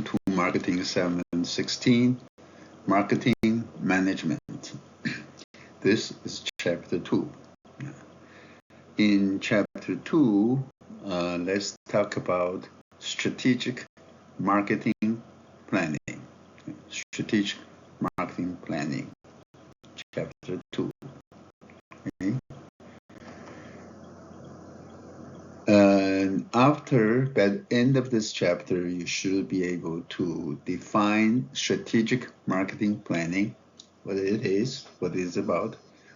Welcome to Marketing 716, Marketing Management. This is Chapter 2. In Chapter 2, let's talk about strategic marketing planning. Strategic marketing planning, Chapter 2. Okay. After the end of this chapter, you should be able to define strategic marketing planning, what it is, what it is about,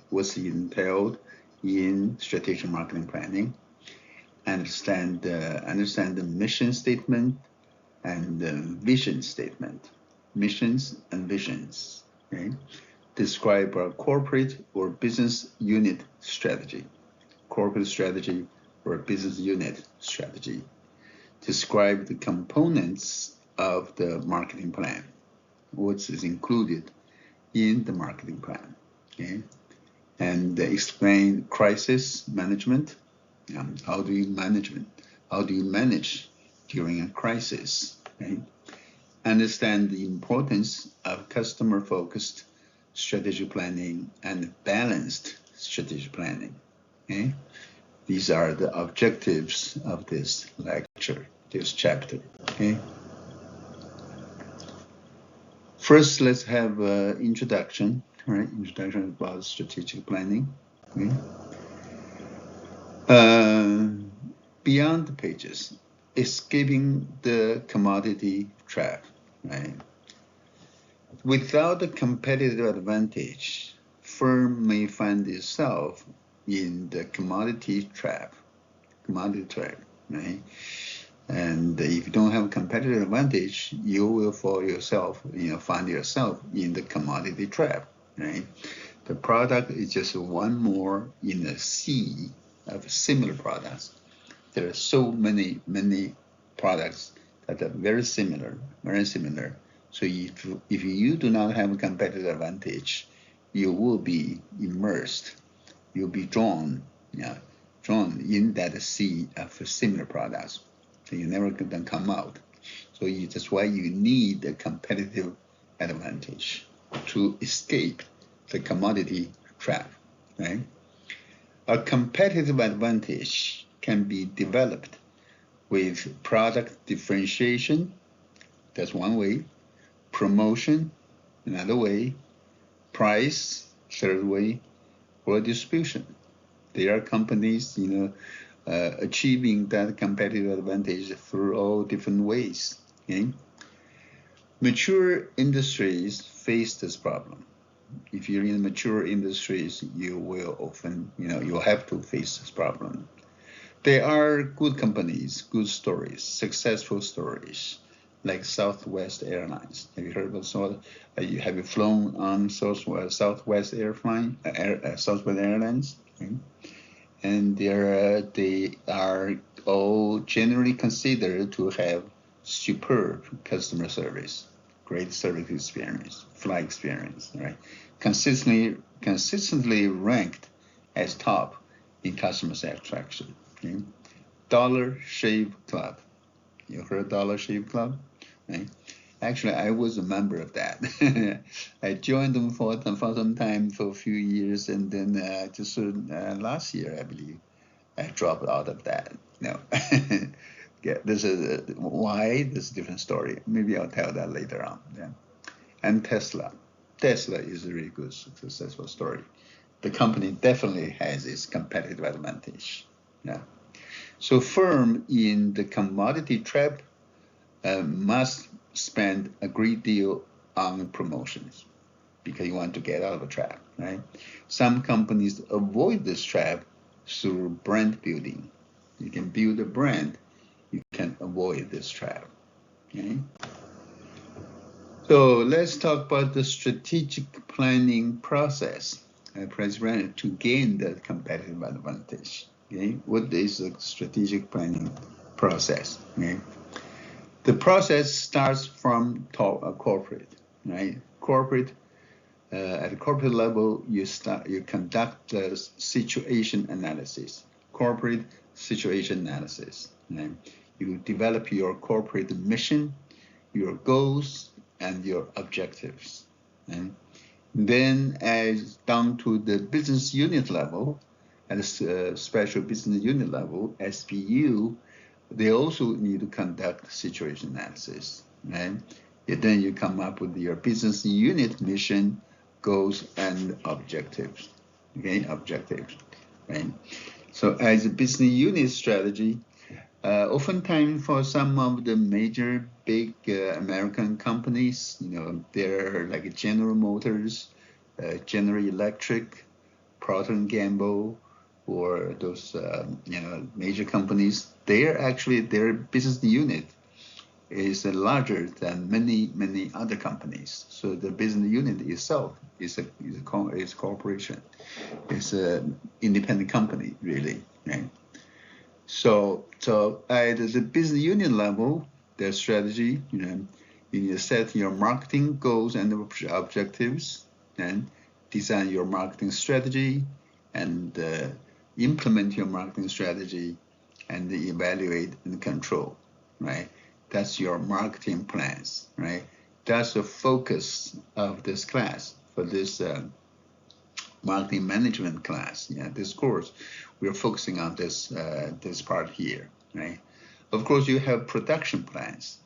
what's entailed in strategic marketing planning, understand the mission statement and the vision statement, missions and visions. Okay? Describe our corporate or business unit strategy, corporate strategy or business unit strategy. Describe the components of the marketing plan, what is included in the marketing plan, okay? And explain crisis management. How do you manage during a crisis? Okay? Understand the importance of customer-focused strategic planning and balanced strategic planning. Okay? These are the objectives of this lecture, this chapter. Okay. First, let's have an introduction. Right? Introduction about strategic planning. Okay. Beyond the pages, escaping the commodity trap. Right? Without a competitive advantage, firm may find itself in the commodity trap, right? And if you don't have a competitive advantage, you will find yourself in the commodity trap, right? The product is just one more in a sea of similar products. There are so many products that are very similar. So if you do not have a competitive advantage, you will be immersed. You'll be drawn in that sea of similar products. So you never can come out. So that's why you need a competitive advantage to escape the commodity trap, right? A competitive advantage can be developed with product differentiation, that's one way, promotion, another way, price, third way, or distribution. There are companies, achieving that competitive advantage through all different ways. Okay? Mature industries face this problem. If you're in mature industries, you will often, you'll have to face this problem. There are good companies, good stories, successful stories, like Southwest Airlines. Have you heard about have you flown on Southwest Airlines? Okay. And they are all generally considered to have superb customer service, great service experience, flight experience, right? Consistently ranked as top in customer satisfaction. Okay? Dollar Shave Club. You heard Dollar Shave Club? Right? Actually, I was a member of that. I joined them for some time, for a few years, and then last year, I believe, I dropped out of that. No, yeah, why? This is a different story. Maybe I'll tell that later on. Yeah, and Tesla is a really good, successful story. The company definitely has its competitive advantage. Yeah, so firm in the commodity trap must spend a great deal on promotions because you want to get out of a trap, right? Some companies avoid this trap through brand building. You can build a brand, you can avoid this trap, okay? So let's talk about the strategic planning process to gain that competitive advantage, okay? What is the strategic planning process, okay? The process starts from corporate, right? At the corporate level, you conduct the situation analysis, corporate situation analysis. Right? You develop your corporate mission, your goals, and your objectives. And then as down to the business unit level, at a special business unit level, SBU, they also need to conduct situation analysis, right? And then you come up with your business unit mission, goals, and objectives, okay? Objectives, right? So as a business unit strategy, oftentimes for some of the major big American companies, they're like General Motors, General Electric, Procter and Gamble, or those major companies. Their business unit is larger than many other companies. So the business unit itself is a corporation. It's an independent company, really, right? So at the business unit level, their strategy, you need to set your marketing goals and objectives, and design your marketing strategy, and implement your marketing strategy, and evaluate and control, right? That's your marketing plans, right? That's the focus of this class, for this marketing management class. Yeah, this course, we're focusing on this part here, right? Of course, you have production plans,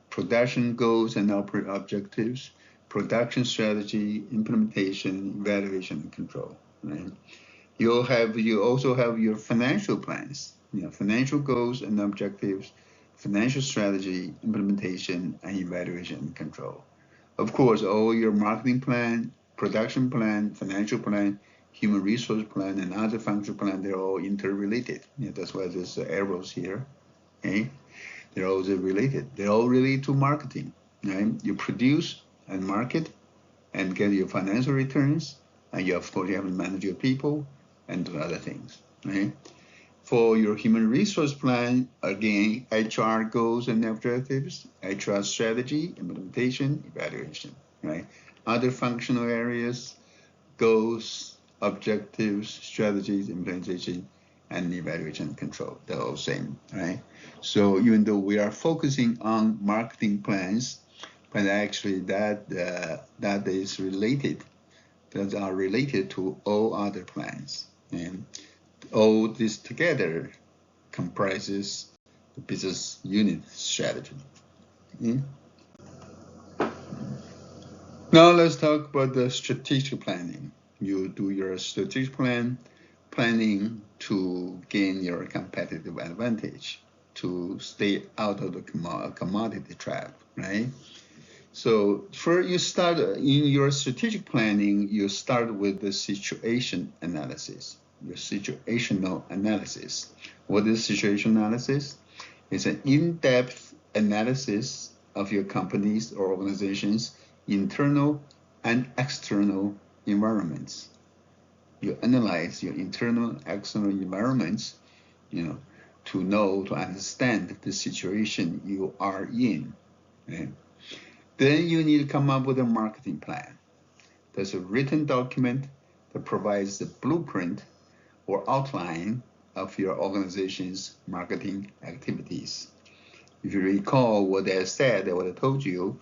production goals and objectives, production strategy, implementation, evaluation, and control, right? You also have your financial plans, financial goals and objectives, financial strategy, implementation, and evaluation and control. Of course, all your marketing plan, production plan, financial plan, human resource plan, and other functional plan, they're all interrelated. That's why there's arrows here. Okay? They're all related. They're all related to marketing. Right? You produce and market and get your financial returns, and of course you have to manage your people and do other things. Right? For your human resource plan, again, HR goals and objectives, HR strategy, implementation, evaluation, right? Other functional areas, goals, objectives, strategies, implementation, and evaluation and control. They're all same, right? So even though we are focusing on marketing plans, but actually that is related, that are related to all other plans. And all this together comprises the business unit strategy. Now let's talk about the strategic planning. You do your strategic planning to gain your competitive advantage, to stay out of the commodity trap, right? So first you start in your strategic planning, you start with the situation analysis. Your situational analysis. What is situation analysis? It's an in-depth analysis of your company's or organization's internal and external environments. You analyze your internal and external environments, to understand the situation you are in. Okay? Then you need to come up with a marketing plan. There's a written document that provides the blueprint or outline of your organization's marketing activities. If you recall what I said, what I told you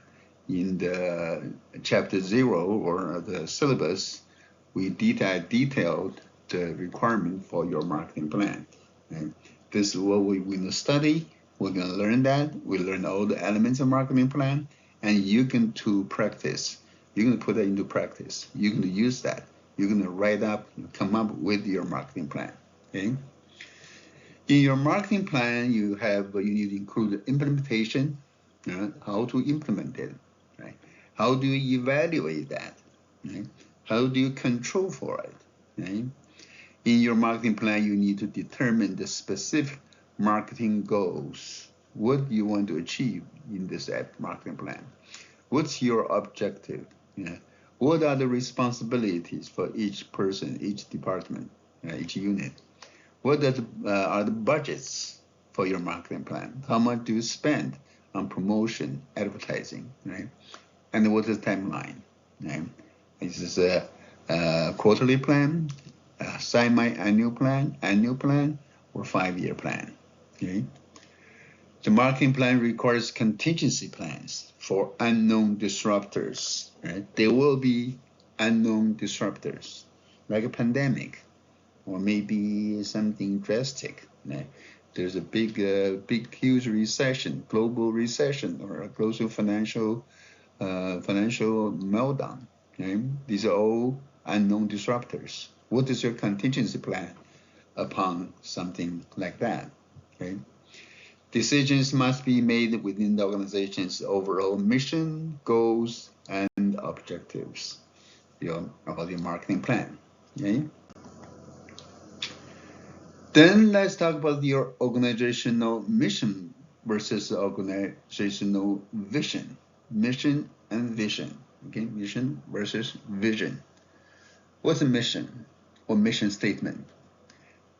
in the chapter 0 or the syllabus, we detailed the requirement for your marketing plan. And this is what we're going to study. We're going to learn that. We learn all the elements of marketing plan, and you're going to practice. You're going to put that into practice. You're going to use that. You're going to write up and come up with your marketing plan. Okay? In your marketing plan, you need to include implementation, how to implement it, right? How do you evaluate that? Right? How do you control for it? Right? In your marketing plan, you need to determine the specific marketing goals. What do you want to achieve in this marketing plan? What's your objective? What are the responsibilities for each person, each department, each unit? What are the budgets for your marketing plan? How much do you spend on promotion, advertising, right? And what is the timeline? Right? Is this a quarterly plan, a semi-annual plan, annual plan, or 5-year plan? Okay. The marketing plan requires contingency plans for unknown disruptors. Right? There will be unknown disruptors, like a pandemic, or maybe something drastic. Right? There's a big, huge recession, global recession, or a global financial meltdown. Okay? These are all unknown disruptors. What is your contingency plan upon something like that? Okay? Decisions must be made within the organization's overall mission, goals, and objectives of your marketing plan. Okay? Then let's talk about your organizational mission versus organizational vision. Mission and vision. Okay, mission versus vision. What's a mission or mission statement?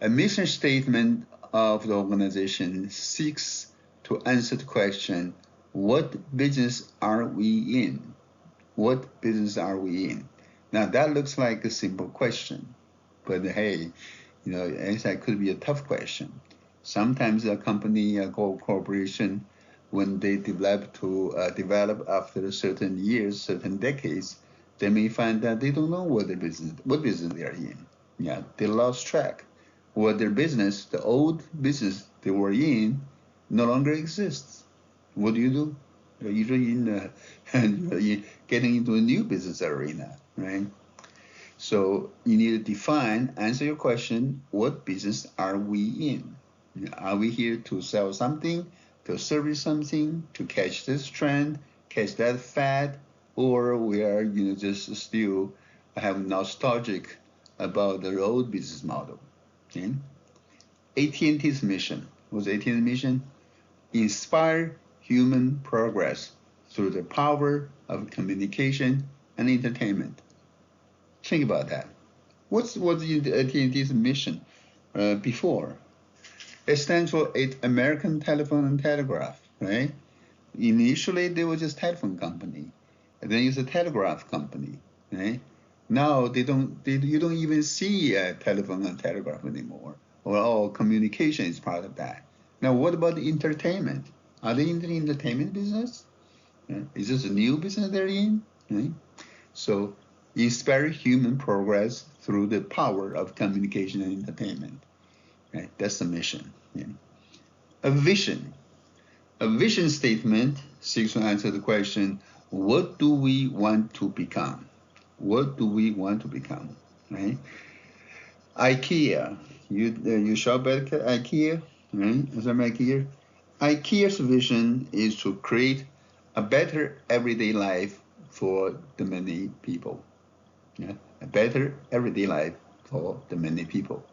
A mission statement of the organization seeks to answer the question, what business are we in? What business are we in? Now that looks like a simple question, but hey, it could be a tough question. Sometimes a company, a corporation, when they develop after certain years, certain decades, they may find that they don't know what business they are in. Yeah, they lost track. Or their business, the old business they were in, no longer exists. What do? You're usually getting into a new business arena, right? So you need to answer your question, what business are we in? Are we here to sell something, to service something, to catch this trend, catch that fad, or we are just still have nostalgic about the old business model? Okay? AT&T's mission. What's AT&T's mission? Inspire human progress through the power of communication and entertainment. Think about that. What's AT&T's mission before? It stands for American Telephone and Telegraph, right? Initially, they were just telephone company, and then it's a telegraph company, right? Now you don't even see a telephone and telegraph anymore. Well, communication is part of that. Now, what about the entertainment? Are they in the entertainment business? Is this a new business they're in? Right? So, inspire human progress through the power of communication and entertainment. Right? That's the mission. Yeah. A vision. A vision statement seeks to answer the question, what do we want to become? What do we want to become? Right? IKEA. You shop at IKEA, right? Is that IKEA? IKEA's vision is to create a better everyday life for the many people. Yeah? A better everyday life for the many people.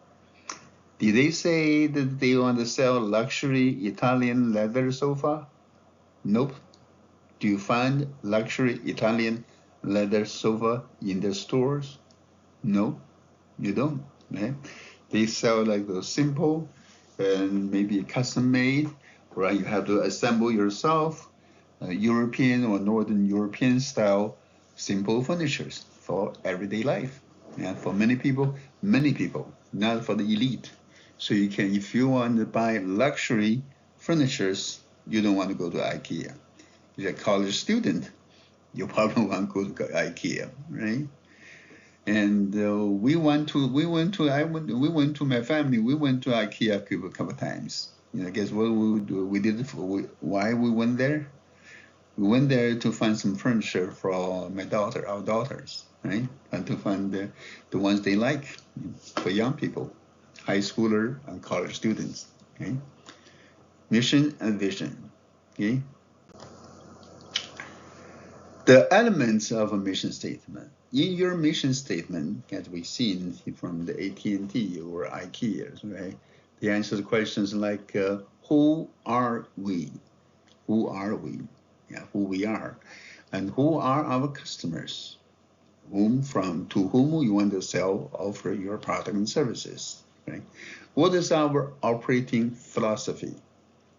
Did they say that they want to sell luxury Italian leather sofa? Nope. Do you find luxury Italian leather sofa in the stores? No, you don't. Right? They sell like those simple and maybe custom made, right? You have to assemble yourself, European or Northern European style simple furnitures for everyday life. Yeah, for many people, not for the elite. So you can, if you want to buy luxury furnitures, you don't want to go to IKEA. If you're a college student, you probably want to go to IKEA, right? And we went to my family. We went to IKEA a couple of times. Guess what we would do? Why we went there? We went there to find some furniture for our daughters, right? And to find the ones they like for young people, high schooler and college students. Okay? Mission and vision. Okay? The elements of a mission statement. In your mission statement, as we've seen from the AT&T or IKEA, right? They answer the questions like, who are we? Who are we? Yeah, who we are. And who are our customers? To whom you want to offer your product and services, right? What is our operating philosophy?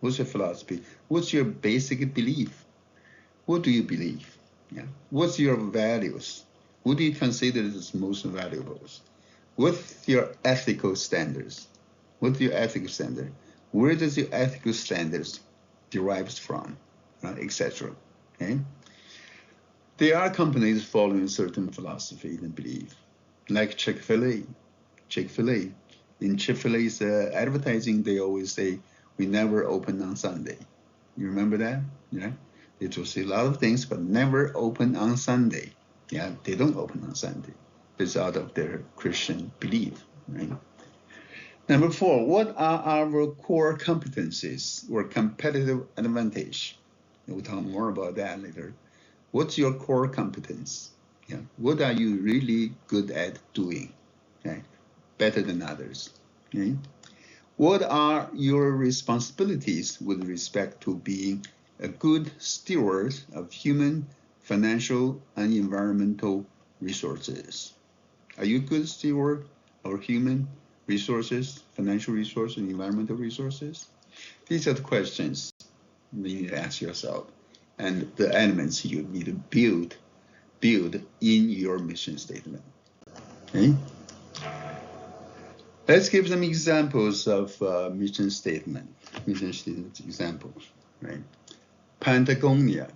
What's your philosophy? What's your basic belief? What do you believe? Yeah. What's your values? What do you consider as most valuable? What's your ethical standards? What's your ethical standard? Where does your ethical standards derives from, etc. Okay? There are companies following certain philosophy and belief, like Chick-fil-A. Chick-fil-A. In Chick-fil-A's advertising, they always say, "We never open on Sunday." You remember that? Yeah. They do say a lot of things, but never open on Sunday. Yeah, they don't open on Sunday. It's out of their Christian belief, right? Number 4, what are our core competencies or competitive advantage? We'll talk more about that later. What's your core competence? Yeah. What are you really good at doing? Okay. Better than others. Okay. What are your responsibilities with respect to being a good steward of human, financial, and environmental resources? Are you a good steward of human resources, financial resources, and environmental resources? These are the questions you need to ask yourself, and the elements you need to build in your mission statement. Okay? Let's give some examples of mission statement examples. Right? Patagonia.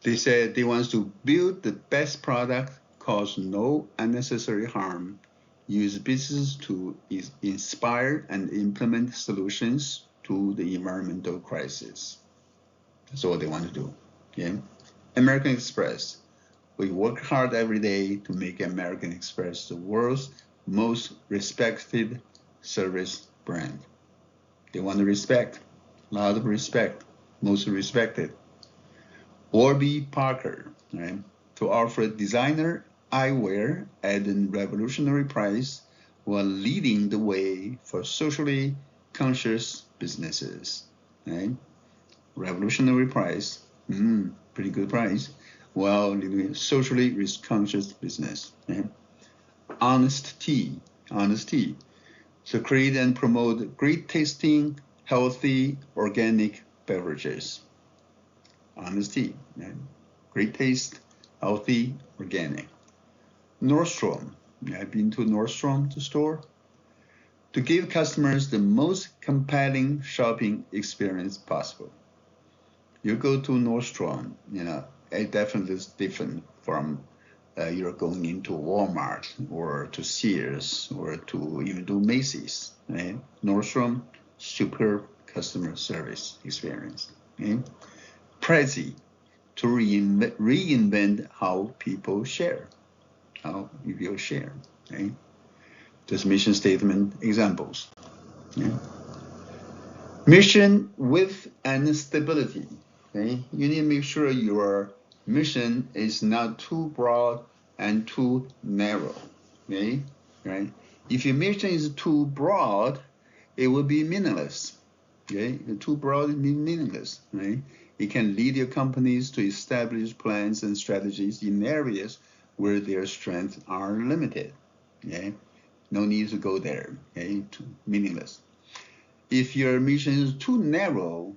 They said they want to build the best product, cause no unnecessary harm, use business to inspire and implement solutions to the environmental crisis. That's all they want to do. Okay? American Express. We work hard every day to make American Express the world's most respected service brand. They want to respect, a lot of respect, most respected. Warby Parker, right? To offer designer eyewear at a revolutionary price while leading the way for socially conscious businesses, right? Revolutionary price, pretty good price, while leading socially conscious business. Right? Honest tea. So create and promote great tasting, healthy, organic beverages. Honest tea, right? Great taste, healthy, organic. Nordstrom. I've been to Nordstrom, the store, to give customers the most compelling shopping experience possible. You go to Nordstrom, it definitely is different from you're going into Walmart or to Sears or to even to Macy's. Right? Nordstrom, superb customer service experience. Okay? Prezi, to reinvent how people share, how you share. Okay? Just mission statement examples. Okay? Mission width and stability. Okay? You need to make sure your mission is not too broad and too narrow. Okay? Right? If your mission is too broad, it will be meaningless. Okay? Too broad, it means meaningless. Right? It can lead your companies to establish plans and strategies in areas where their strengths are limited. Okay? No need to go there. Okay? Meaningless. If your mission is too narrow,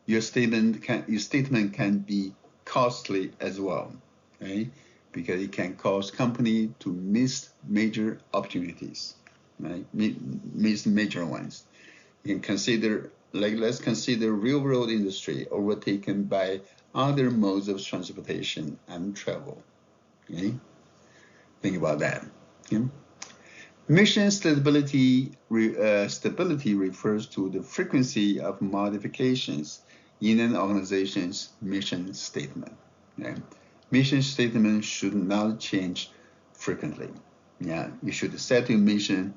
your statement can be costly as well, right? Because it can cause company to miss major opportunities, right? Miss major ones. You can consider, let's consider railroad industry overtaken by other modes of transportation and travel. Okay? Think about that. Okay? Mission stability refers to the frequency of modifications in an organization's mission statement. Okay? Mission statement should not change frequently. Yeah, you should set your mission.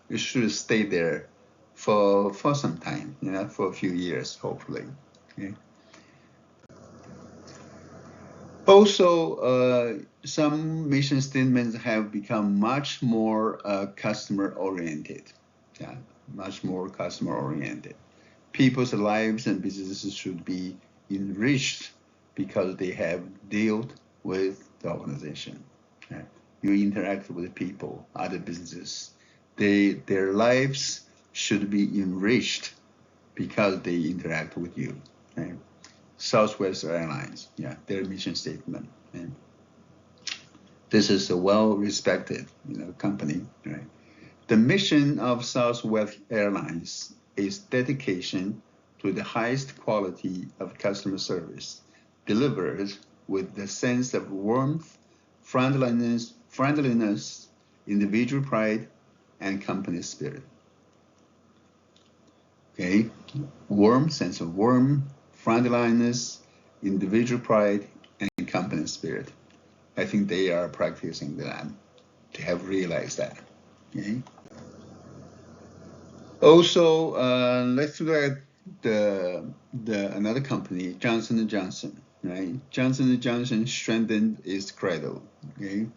You should stay there for some time. For a few years, hopefully. Okay? Also, some mission statements have become much more customer-oriented. Yeah, much more customer-oriented. People's lives and businesses should be enriched because they have dealt with the organization. Yeah. You interact with people, other businesses. Their lives should be enriched because they interact with you. Okay? Southwest Airlines, their mission statement. This is a well-respected, company, right? The mission of Southwest Airlines is dedication to the highest quality of customer service, delivered with the sense of warmth, friendliness, individual pride, and company spirit. Okay, sense of warmth, friendliness, individual pride, and company spirit. I think they are practicing that. They have realized that. Okay. Also, let's look at the another company, Johnson & Johnson, right? Johnson & Johnson strengthened its credo, okay?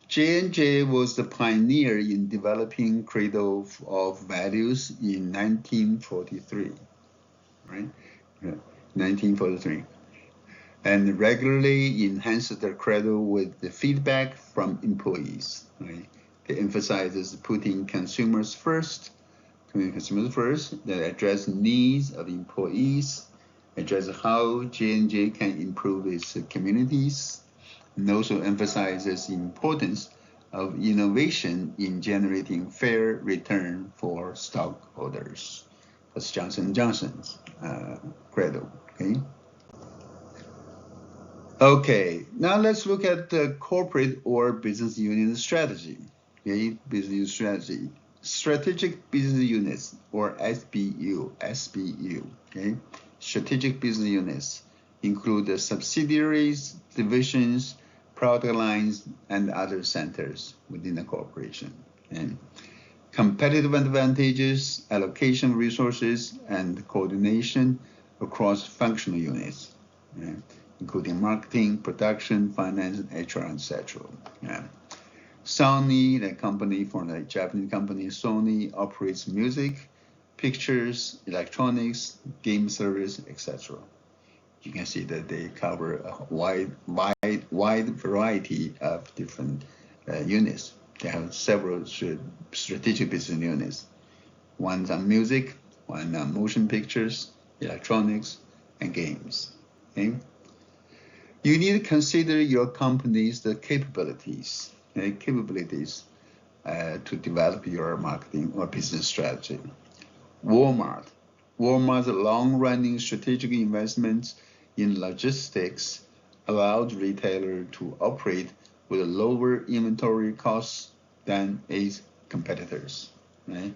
J&J was the pioneer in developing credo of values in 1943, right? 1943. And regularly enhanced their credo with the feedback from employees, right? It emphasizes putting consumers first, that address needs of employees, address how J&J can improve its communities, and also emphasizes the importance of innovation in generating fair return for stockholders. That's Johnson & Johnson's credo, okay? Okay, now let's look at the corporate or business unit strategy, okay? Business strategy. Strategic business units, or SBU, okay? Strategic business units include the subsidiaries, divisions, product lines, and other centers within the corporation. And competitive advantages, allocation of resources, and coordination across functional units, including marketing, production, finance, HR, etc. Sony, the company from the Japanese company Sony, operates music, pictures, electronics, game service, etc. You can see that they cover a wide variety of different units. They have several strategic business units. One's on music, one on motion pictures, electronics, and games. Okay? You need to consider your company's capabilities to develop your marketing or business strategy. Walmart's long-running strategic investments in logistics allowed retailer to operate with lower inventory costs than its competitors. Right?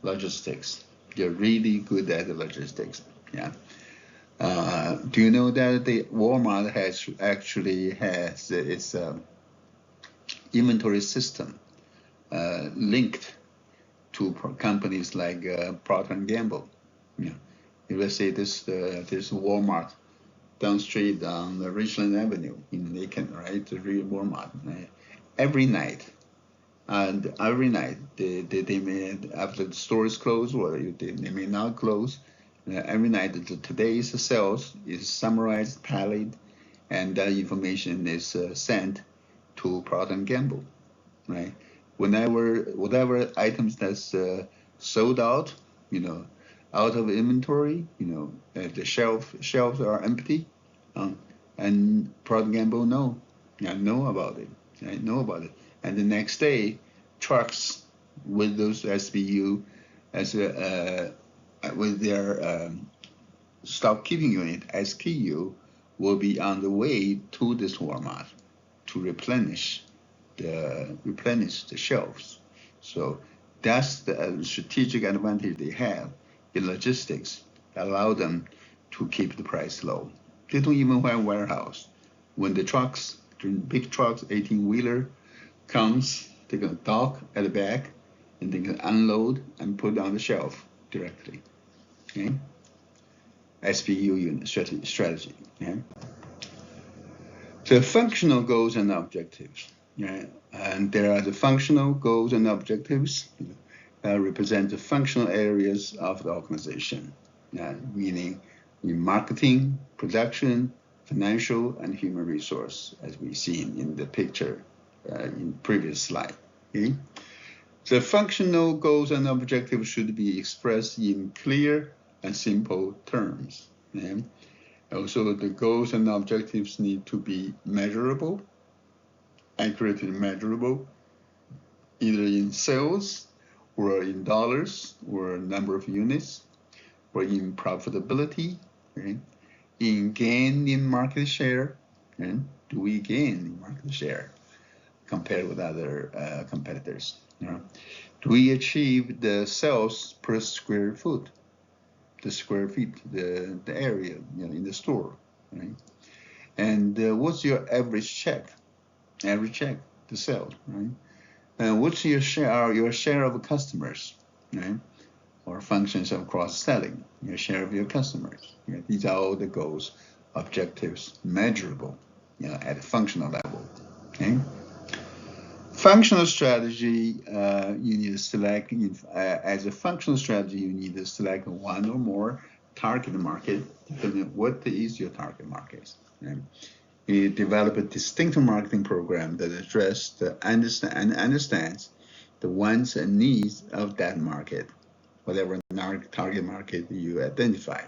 Logistics, they're really good at the logistics. Yeah. Do you know that the Walmart has its inventory system linked to companies like Procter & Gamble? Yeah. If let's say there's Walmart down street on the Richland Avenue in Macon, right? The real Walmart. Right? Every night, they may, after the store is closed, or they may not close. Every night, today's sales is summarized, tallied, and that information is sent to Procter & Gamble, right? Whatever items that's sold out, out of inventory, the shelves are empty, and Procter & Gamble know about it, right? Know about it, and the next day, trucks with those SBU with their stock keeping unit, SKU, will be on the way to this Walmart to replenish the shelves. So that's the strategic advantage they have in logistics, allow them to keep the price low. They don't even have a warehouse. When the big trucks, 18-wheeler comes, they're gonna dock at the back, and they can unload and put on the shelf directly. Okay? SBU unit strategy. Okay? The functional goals and objectives. Yeah? And there are the functional goals and objectives that represent the functional areas of the organization, meaning in marketing, production, financial, and human resource, as we've seen in the picture in the previous slide. Okay? The functional goals and objectives should be expressed in clear and simple terms. Okay? Also, the goals and objectives need to be measurable, accurately measurable, either in sales, or in dollars, or number of units, or in profitability, right? In gain in market share, right? Do we gain in market share compared with other competitors? You know? Do we achieve the sales per square foot, the square feet, the area, you know, in the store, right? And what's your average check? Average check to sell, right? And what's your share of customers, right? Or functions of cross-selling, your share of your customers. You know, these are all the goals, objectives, measurable, you know, at a functional level. Okay. Functional strategy, you need to select, as a functional strategy, you need to select one or more target market, depending on what is your target market. Right? You develop a distinctive marketing program that addresses understands the wants and needs of that market, whatever target market you identify.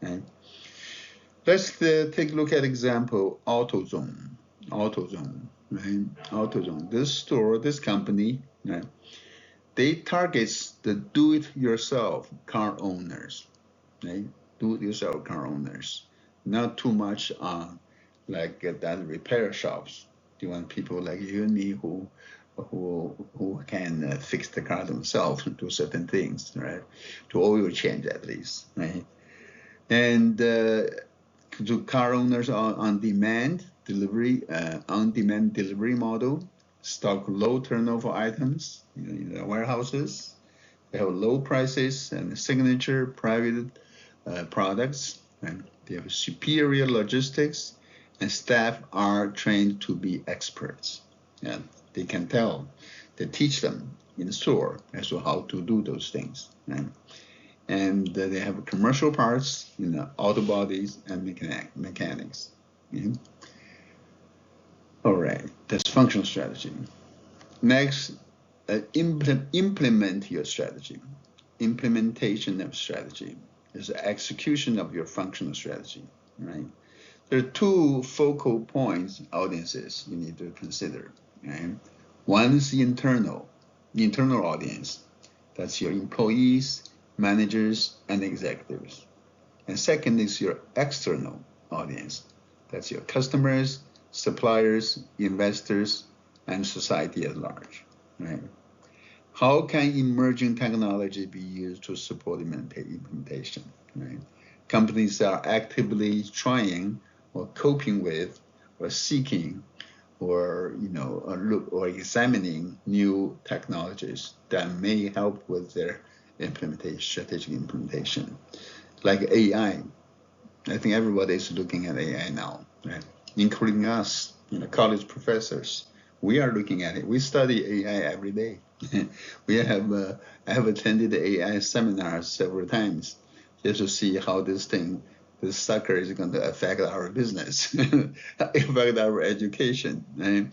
Right? Let's take a look at example AutoZone. AutoZone, right? AutoZone. This company, right? They targets the do-it-yourself car owners, right? Do-it-yourself car owners. Not too much on like that repair shops. You want people like you and me who can fix the car themselves and do certain things, right? To oil change at least, right? And to car owners on demand delivery model, stock low turnover items, you know, in the warehouses. They have low prices and signature private products, and they have superior logistics, and staff are trained to be experts. And they can tell, they teach them in the store as to how to do those things. Right? And they have commercial parts, you know, auto bodies and mechanics. Mm-hmm. All right, that's functional strategy. Next, implement your strategy. Implementation of strategy is the execution of your functional strategy, right? There are two focal points audiences you need to consider. Right? One is the internal audience. That's your employees, managers, and executives. And second is your external audience. That's your customers, suppliers, investors, and society at large. Right? How can emerging technology be used to support implementation? Right? Companies are actively trying or coping with or seeking or or examining new technologies that may help with their strategic implementation, like AI. I think everybody is looking at AI now, right? Including us, college professors. We are looking at it. We study AI every day. I have attended AI seminars several times just to see how this sucker is going to affect our business, affect our education. Right?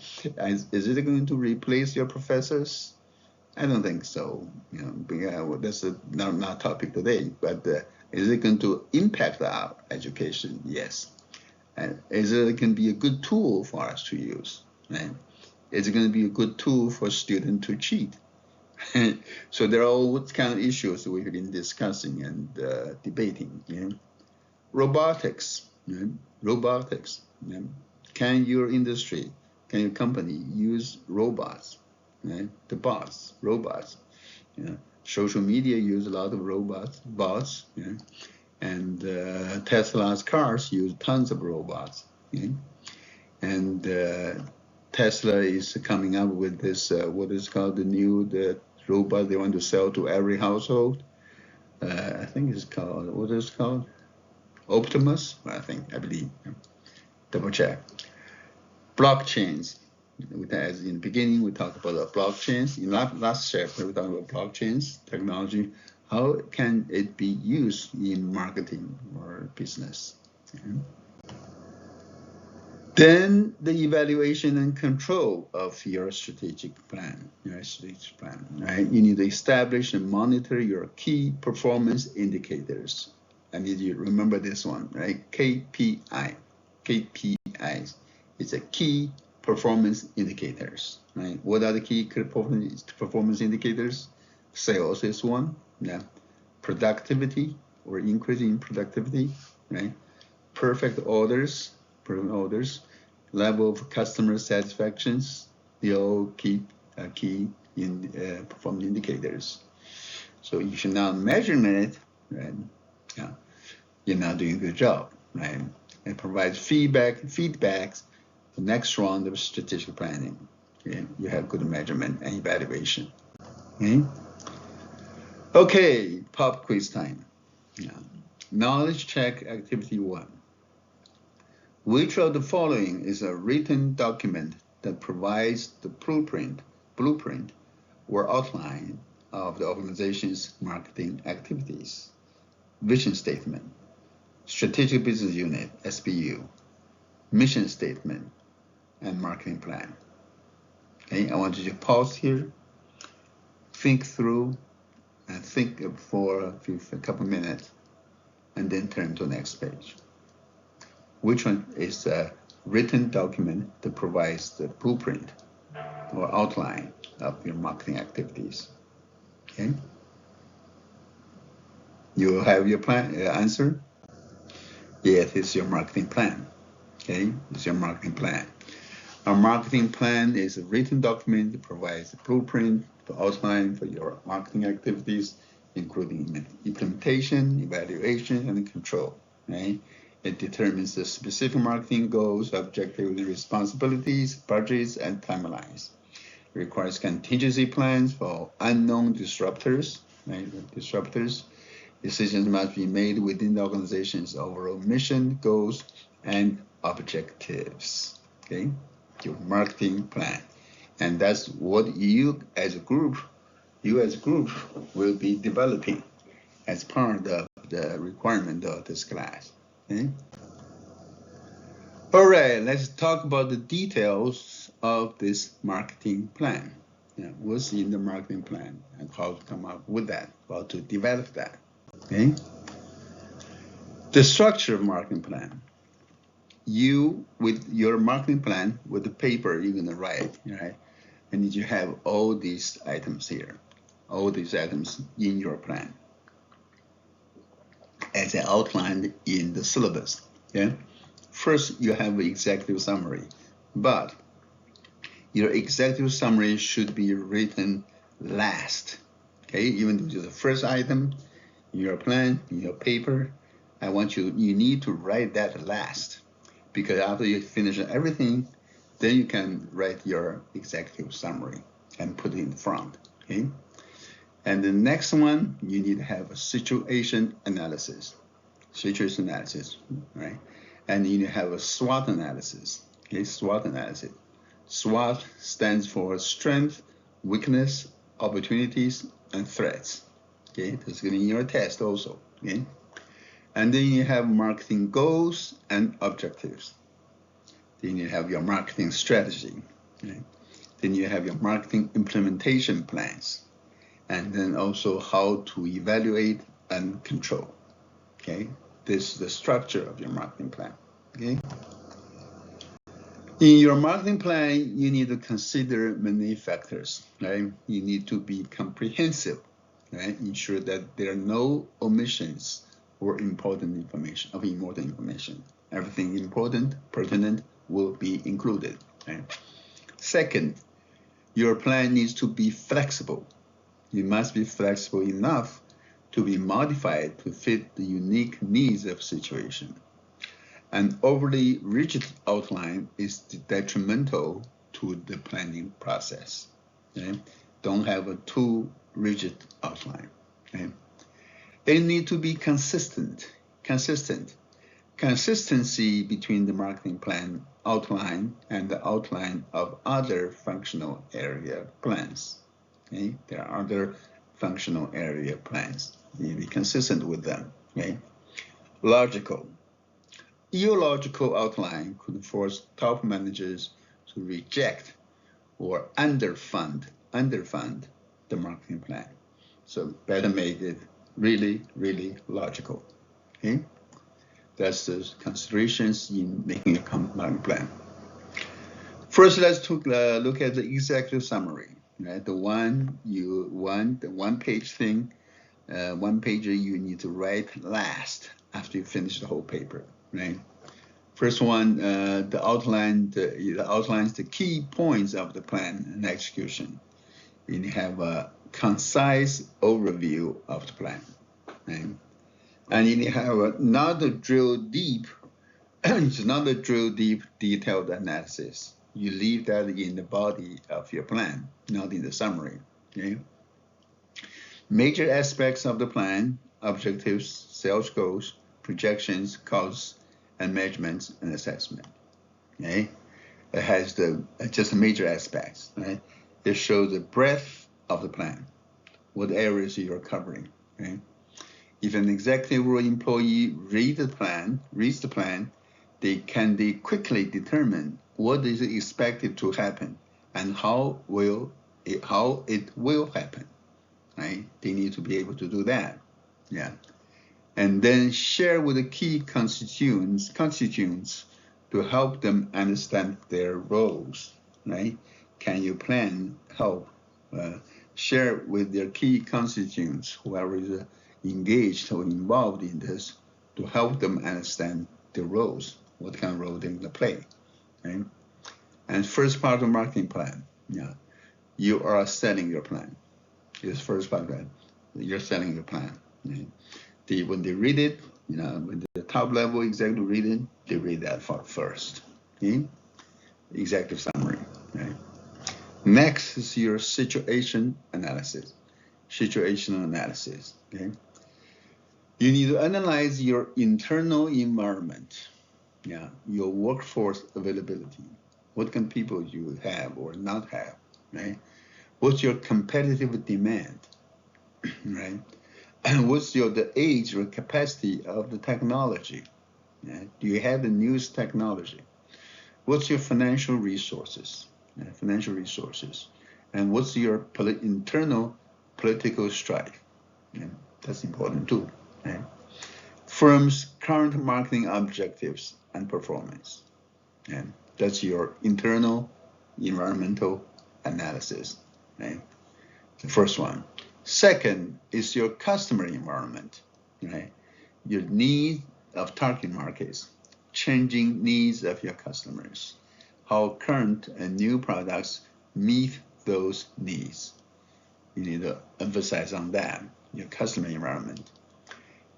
Is it going to replace your professors? I don't think so. That's not topic today. But is it going to impact our education? Yes. And is it can be a good tool for us to use? Right? Is it going to be a good tool for students to cheat? So there are all kind of issues we've been discussing and debating. Robotics. Robotics. Can your industry, can your company use robots? Right? The robots. Social media use a lot of bots. And Tesla's cars use tons of robots. And Tesla is coming up with this, what is called the robot they want to sell to every household. I think it's called, what is it called? Optimus, I believe. Double check. Blockchains. As in the beginning, we talked about blockchains. In last chapter, we talked about blockchains, technology. How can it be used in marketing or business? Then the evaluation and control of your strategic plan. Right? You need to establish and monitor your key performance indicators. I need you to remember this one, right? KPIs. It's a key performance indicators, right? What are the key performance indicators? Sales is one. Yeah. Productivity or increasing productivity, right? Perfect orders, level of customer satisfactions, they all keep key in performance indicators. So if you're not measuring it, right, yeah, you're not doing a good job, right? It provides feedbacks the next round of strategic planning. Okay? You have good measurement and evaluation. Okay, okay, pop quiz time. Yeah. Knowledge check activity 1. Which of the following is a written document that provides the blueprint or outline of the organization's marketing activities? Vision statement, strategic business unit, SBU, mission statement, and marketing plan. Okay, I want you to pause here, think through, and think for a couple minutes, and then turn to the next page. Which one is a written document that provides the blueprint or outline of your marketing activities? Okay. You have your plan answer? Yes, it's your marketing plan. Okay, it's your marketing plan. Our marketing plan is a written document that provides a blueprint, the outline for your marketing activities, including implementation, evaluation, and control. Right? It determines the specific marketing goals, objectives, responsibilities, budgets, and timelines. It requires contingency plans for unknown disruptors. Right? Disruptors. Decisions must be made within the organization's overall mission, goals, and objectives. Okay, your marketing plan, and that's what you as a group will be developing as part of the requirement of this class. Okay. All right, let's talk about the details of this marketing plan. Yeah, what's in the marketing plan and how to come up with that, how to develop that. Okay. The structure of marketing plan. You, with your marketing plan, with the paper you're gonna write, right? And you have all these items here, all these items in your plan, as outlined in the syllabus. Okay. First, you have an executive summary, but your executive summary should be written last. Okay, even though it's the first item in your plan, in your paper, you need to write that last, because after you finish everything, then you can write your executive summary and put it in front. Okay, and the next one, you need to have a situation analysis, right? And you need to have a SWOT analysis. Okay, SWOT analysis. SWOT stands for strength, weakness, opportunities, and threats. Okay, that's going to be in your test also. Okay, and then you have marketing goals and objectives. Then you have your marketing strategy. Okay? Then you have your marketing implementation plans, and then also how to evaluate and control. Okay, this is the structure of your marketing plan. Okay. In your marketing plan, you need to consider many factors, right? You need to be comprehensive, right? Ensure that there are no omissions or important information. Everything important, pertinent will be included. Right? Second, your plan needs to be flexible. You must be flexible enough to be modified to fit the unique needs of situation. An overly rigid outline is detrimental to the planning process. Okay? Don't have a too rigid outline. Okay? They need to be consistent. Consistency between the marketing plan outline and the outline of other functional area plans. Okay? There are other functional area plans. You need to be consistent with them. Okay? Logical. Illogical outline could force top managers to reject or underfund the marketing plan. So better make it really, really logical. Okay, that's the considerations in making a marketing plan. First, let's look at the executive summary. right? The one page thing, one page you need to write last after you finish the whole paper, right? First one, the outlines the key points of the plan and execution. You have a concise overview of the plan, right? And you have not a drill deep, it's not a drill deep detailed analysis. You leave that in the body of your plan, not in the summary. Okay? Major aspects of the plan: objectives, sales goals, projections, costs, and measurements and assessment. Okay? It has just the major aspects, right? It shows the breadth of the plan, what areas you're covering. Okay? If an executive or employee reads the plan, they quickly determine what is expected to happen and how it will happen. Right? They need to be able to do that. Yeah. And then share with the key constituents to help them understand their roles. Right? Can you plan help share with their key constituents, whoever is engaged or involved in this, to help them understand their roles, what kind of role they're going to play. Right? And first part of the marketing plan, yeah, you are selling your plan. It's first part of that. You're selling your plan. Right? When they read it, when the top level executive read it, they read that first. Okay? Executive summary. Right? Next is your situation analysis. Situational analysis. Okay? You need to analyze your internal environment, yeah, your workforce availability. What kind of people you have or not have, right? What's your competitive demand, right? And what's the age or capacity of the technology? Yeah? Do you have the newest technology? What's your financial resources? And what's your internal political strife? Yeah? That's important too. Right? Firm's current marketing objectives and performance. And that's your internal environmental analysis. Right? The first one. Second is your customer environment. Right? Your need of target markets, changing needs of your customers, how current and new products meet those needs. You need to emphasize on that, your customer environment.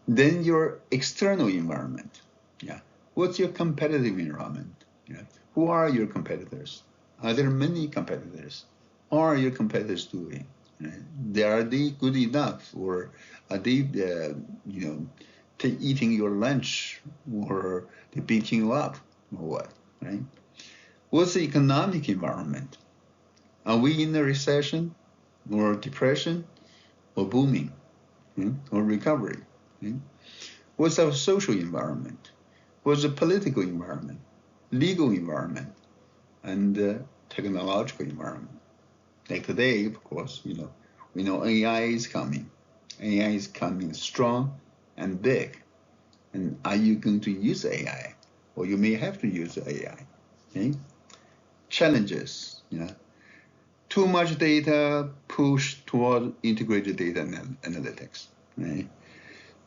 Then your external environment. Yeah. What's your competitive environment? Yeah. Who are your competitors? Are there many competitors? How are your competitors doing? Right? Are they good enough, or are they, eating your lunch, or they beating you up, or what? Right? What's the economic environment? Are we in a recession, or depression, or booming, or recovery? What's our social environment? What's the political environment, legal environment, and technological environment? Like today, of course, we know AI is coming. AI is coming strong and big. And are you going to use AI? Or you may have to use AI. Okay? Challenges, too much data, push toward integrated data analytics. Right?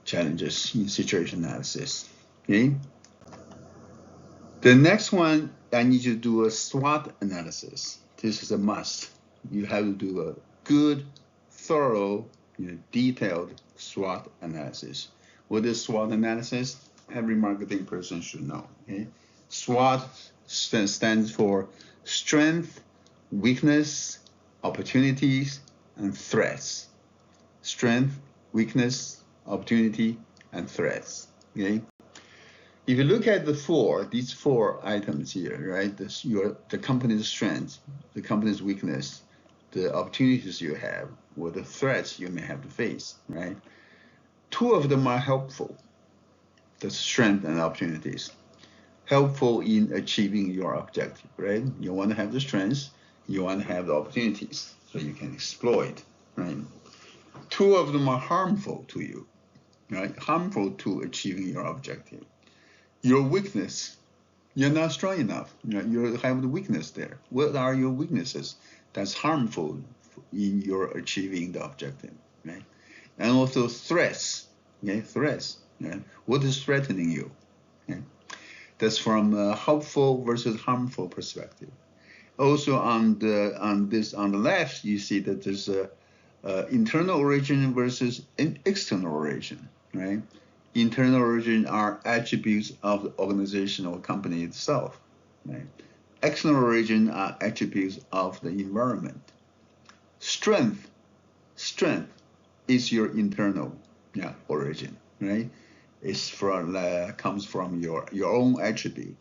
Challenges in situation analysis. Okay? The next one, I need you to do a SWOT analysis. This is a must. You have to do a good, thorough, detailed SWOT analysis. What is SWOT analysis? Every marketing person should know. Okay? SWOT stands for strength, weakness, opportunities, and threats. Strength, weakness, opportunity, and threats. Okay? If you look at these four items here, right? The company's strength, the company's weakness, the opportunities you have, or the threats you may have to face, right? Two of them are helpful, the strength and opportunities. Helpful in achieving your objective, right? You want to have the strengths, you want to have the opportunities, so you can exploit, right? Two of them are harmful to you, right? Harmful to achieving your objective. Your weakness, you're not strong enough. You have the weakness there. What are your weaknesses that's harmful in your achieving the objective, right? And also threats, okay? Threats, right? What is threatening you? Okay? That's from a helpful versus harmful perspective. Also on the left, you see that there's a internal origin versus external origin, right? Internal origin are attributes of the organization or company itself, right? External origin are attributes of the environment. Strength is your internal origin, right? It's comes from your own attribute.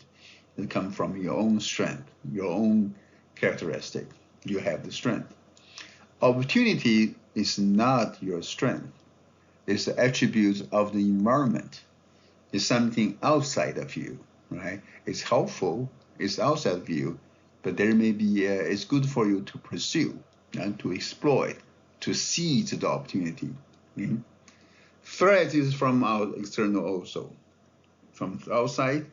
It comes from your own strength, your own characteristic. You have the strength. Opportunity is not your strength. It's the attributes of the environment. It's something outside of you, right? It's helpful. It's outside of you, but there may be. It's good for you to pursue and to exploit, to seize the opportunity. Mm-hmm. Threat is from our external also. From outside,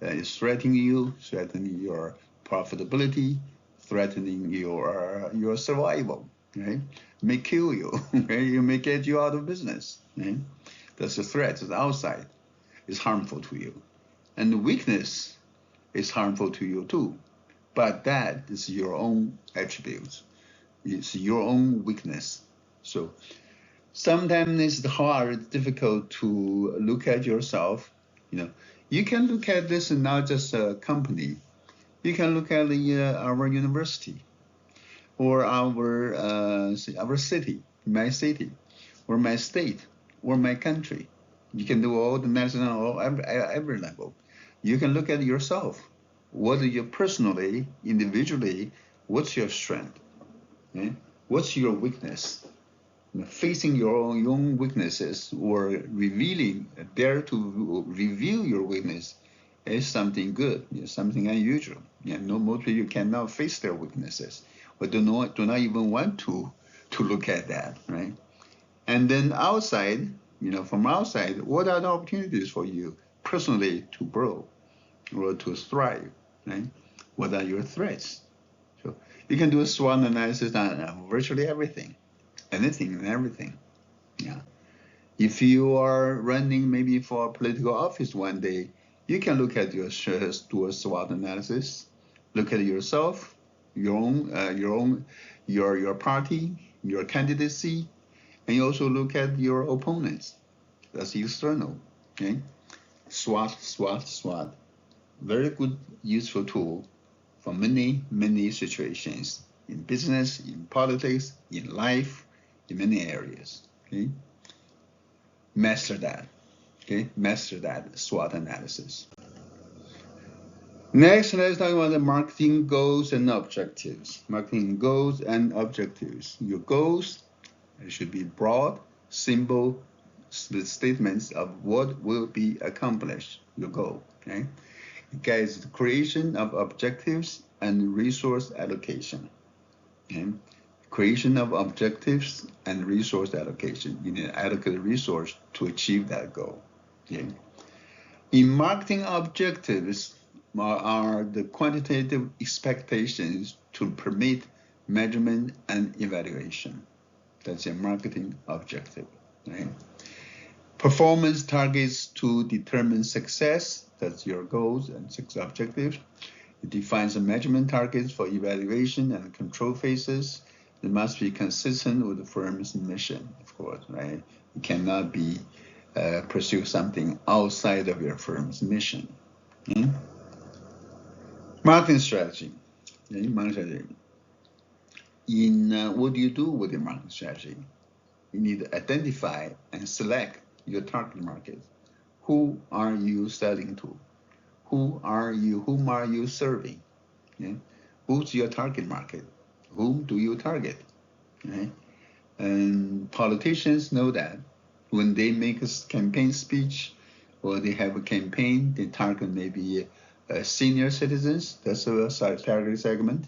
it's threatening you, threatening your profitability, threatening your survival. Right? May kill you. Right? It may get you out of business. Right? That's a threat. It's outside. It's harmful to you, and the weakness is harmful to you too. But that is your own attributes. It's your own weakness. So sometimes it's hard, difficult to look at yourself. You can look at this not just a company. You can look at our university, or our city, my city, or my state, or my country. You can do all the national, every level. You can look at yourself. What are you personally, individually? What's your strength? Okay? What's your weakness? Facing your own weaknesses or dare to reveal your weakness is something good, something unusual. Most people cannot face their weaknesses, or do not even want to look at that, right? And then outside, from outside, what are the opportunities for you personally to grow or to thrive, right? What are your threats? So you can do a SWOT analysis on virtually everything. Anything and everything. Yeah. If you are running maybe for a political office one day, you can look at do a SWOT analysis, look at yourself, your party, your candidacy, and you also look at your opponents. That's external. Okay. SWOT. Very good, useful tool for many, many situations in business, in politics, in life, in many areas. Okay? Master that. Okay? Master that SWOT analysis. Next, let's talk about the marketing goals and objectives. Marketing goals and objectives. Your goals should be broad, simple statements of what will be accomplished. Your goal. Okay? Guys, the creation of objectives and resource allocation. Okay? Creation of objectives and resource allocation. You need adequate resource to achieve that goal. Okay? In marketing, objectives are the quantitative expectations to permit measurement and evaluation. That's a marketing objective. Right? Performance targets to determine success. That's your goals and six objectives. It defines the measurement targets for evaluation and control phases. It must be consistent with the firm's mission, of course, right? You cannot pursue something outside of your firm's mission. Okay? Marketing strategy. Okay? Marketing strategy. What do you do with your marketing strategy? You need to identify and select your target market. Who are you selling to? Whom are you serving? Okay? Who's your target market? Whom do you target? Okay? And politicians know that when they make a campaign speech or they have a campaign, they target maybe senior citizens, that's a target segment,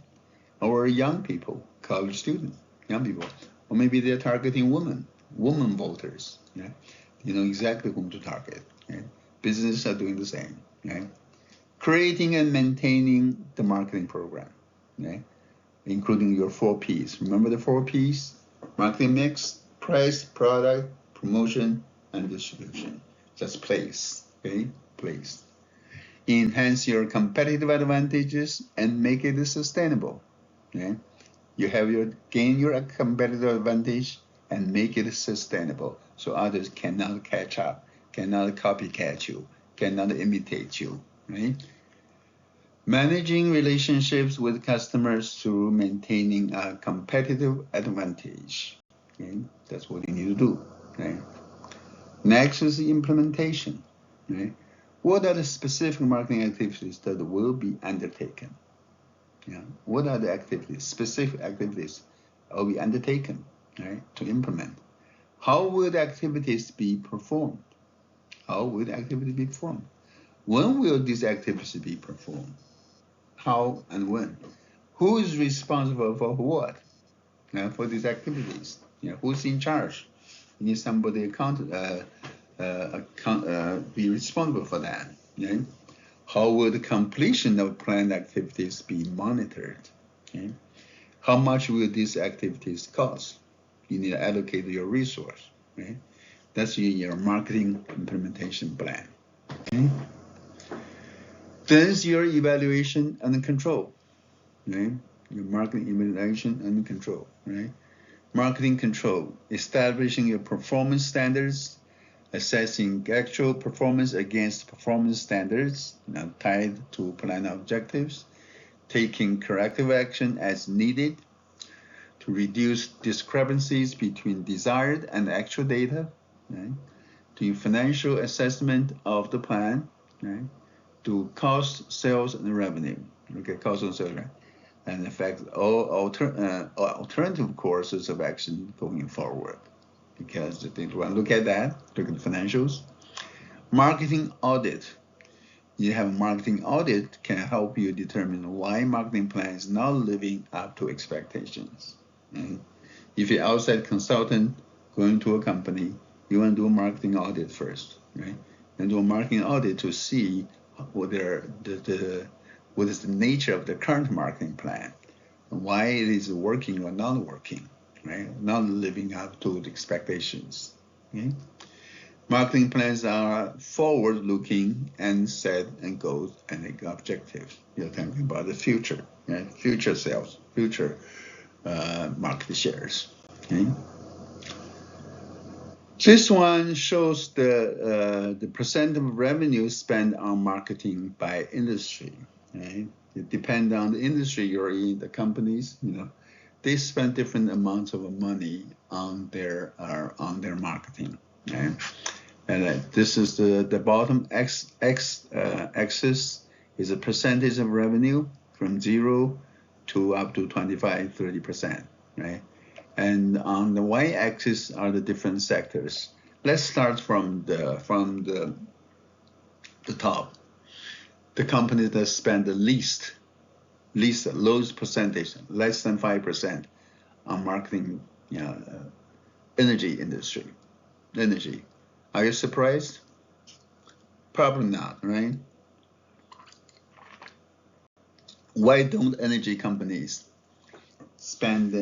or young people, college students, young people, or maybe they're targeting women voters. Yeah? You know exactly whom to target. Okay? Businesses are doing the same. Okay? Creating and maintaining the marketing program. Okay? including your 4 Ps. Remember the 4 Ps? Marketing mix, price, product, promotion, and distribution. Just place, okay? Place. Enhance your competitive advantages and make it sustainable. Okay? You have gain your competitive advantage and make it sustainable so others cannot catch up, cannot copycat you, cannot imitate you, right? Managing relationships with customers through maintaining a competitive advantage. Okay? That's what you need to do. Okay? Next is the implementation. Right? What are the specific marketing activities that will be undertaken? Yeah. What are the activities, specific activities will be undertaken, right, to implement? How will the activities be performed? How will the activities be performed? When will these activities be performed? How and when? Who is responsible for what? For these activities? Who's in charge? You need somebody be responsible for that. Right? How will the completion of planned activities be monitored? Okay? How much will these activities cost? You need to allocate your resource. Right? That's your marketing implementation plan. Okay? Then is your evaluation and control. Right? Your marketing evaluation and control. Right? Marketing control, establishing your performance standards, assessing actual performance against performance standards tied to plan objectives, taking corrective action as needed to reduce discrepancies between desired and actual data, right? Do financial assessment of the plan, right? Do cost, sales, and revenue. Okay, cost and sales, right? And in fact, all alternative courses of action going forward. Because they want to look at that, look at the financials. Marketing audit. You have a marketing audit can help you determine why marketing plan is not living up to expectations. And if you're outside consultant going to a company, you want to do a marketing audit first, right? And do a marketing audit to see what is the nature of the current marketing plan, and why it is working or not working, right? Not living up to the expectations. Okay? Marketing plans are forward-looking and set and goals and objectives. You're talking about the future, right? Future sales, future market shares. Okay? This one shows the percent of revenue spent on marketing by industry. Right? It depends on the industry you're in, the companies. They spend different amounts of money on their marketing. Right? And this is the bottom axis is a percentage of revenue from 0 to up to 25-30%, right? And on the y-axis are the different sectors. Let's start from the top. The companies that spend the least lowest percentage, less than 5% on marketing, energy industry. Energy. Are you surprised? Probably not, right? Why don't energy companies spend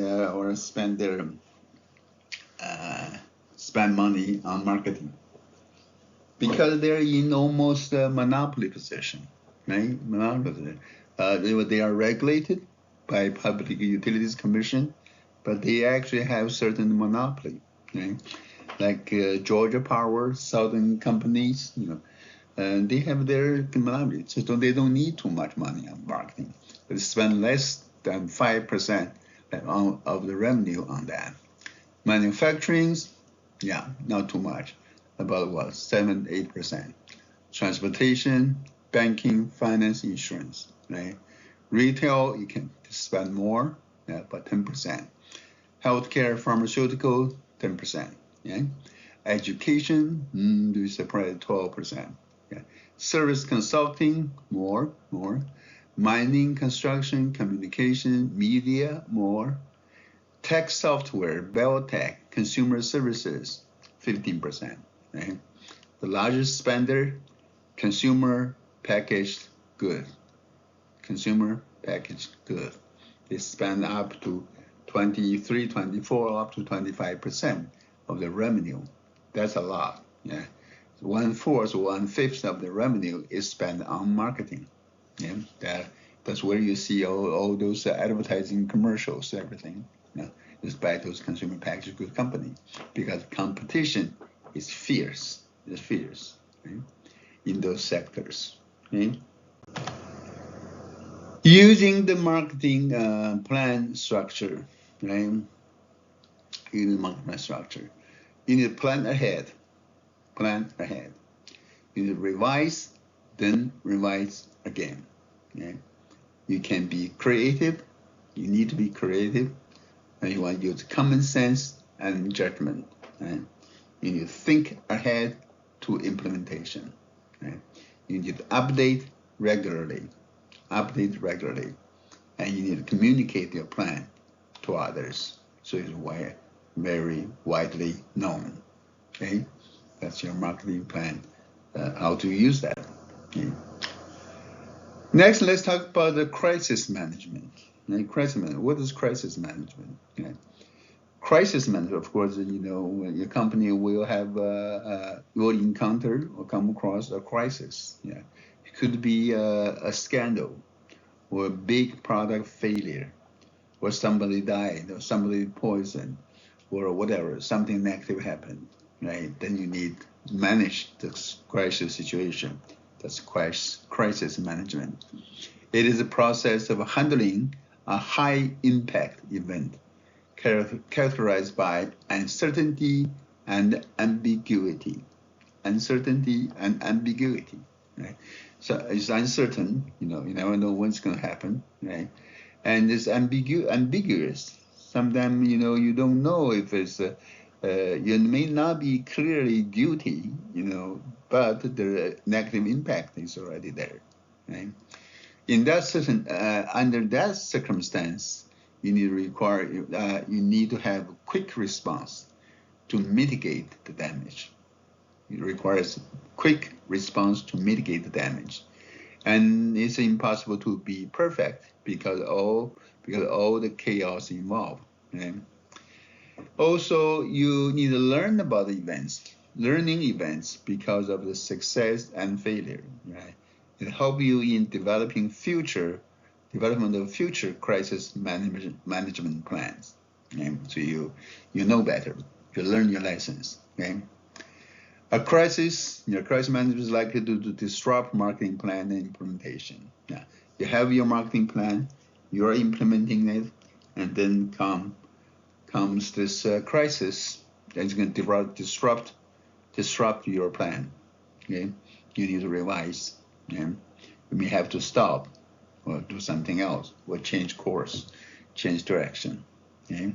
money on marketing? Because they're in almost a monopoly position, right? Monopoly. They are regulated by Public Utilities Commission, but they actually have certain monopoly, right? Like Georgia Power, Southern companies, and they have their monopoly, so they don't need too much money on marketing. They spend less than 5% of the revenue on that. Manufacturing, not too much, about 7-8%. Transportation, banking, finance, insurance, right? Retail, you can spend more, about 10%. Healthcare, pharmaceutical, 10%. Yeah? Education, do you separate 12%? Yeah. Service consulting, more. Mining, construction, communication, media, more. Tech software, biotech, consumer services, 15%. Right? The largest spender, consumer packaged good. Consumer packaged good. They spend up to 23, 24, up to 25% of the revenue. That's a lot. Yeah, 1/4, 1/5 of the revenue is spent on marketing. Yeah, that's where you see all those advertising commercials, everything. Yeah, it's by those consumer packaged goods company, because competition is fierce. It's fierce, right, in those sectors. Okay? Using the marketing plan structure, right? Using the marketing plan structure, you need to plan ahead. Plan ahead. You need to revise, then revise again. Okay? You can be creative. You need to be creative, and you want to use common sense and judgment. Right? You need to think ahead to implementation. Right? You need to update regularly. Update regularly, and you need to communicate your plan to others so it's very widely known. Okay, that's your marketing plan. How to use that. Okay. Next, let's talk about the crisis management. Crisis management. What is crisis management? Okay. Crisis management, of course, your company will have will encounter or come across a crisis. Yeah, it could be a scandal, or a big product failure, or somebody died, or somebody poisoned, or whatever, something negative happened, right? Then you need to manage this crisis situation. That's crisis management. It is a process of handling a high impact event characterized by uncertainty and ambiguity. Uncertainty and ambiguity, right? So it's uncertain, you never know what's going to happen, right? And it's ambiguous. Sometimes, you don't know if it's, you may not be clearly guilty, but the negative impact is already there, right? In that under that circumstance, you need to have a quick response to mitigate the damage. It requires quick response to mitigate the damage, and it's impossible to be perfect because all the chaos involved. Right? Also, you need to learn about the learning events because of the success and failure. Right? It helps you in development of future crisis management plans. Okay? So you know better. You learn your lessons. Okay? Crisis management is likely to disrupt marketing plan and implementation. Yeah, you have your marketing plan, you are implementing it, and then comes this crisis that's going to disrupt your plan. Okay, you need to revise. Okay? You may have to stop or do something else, or change course, change direction. Okay,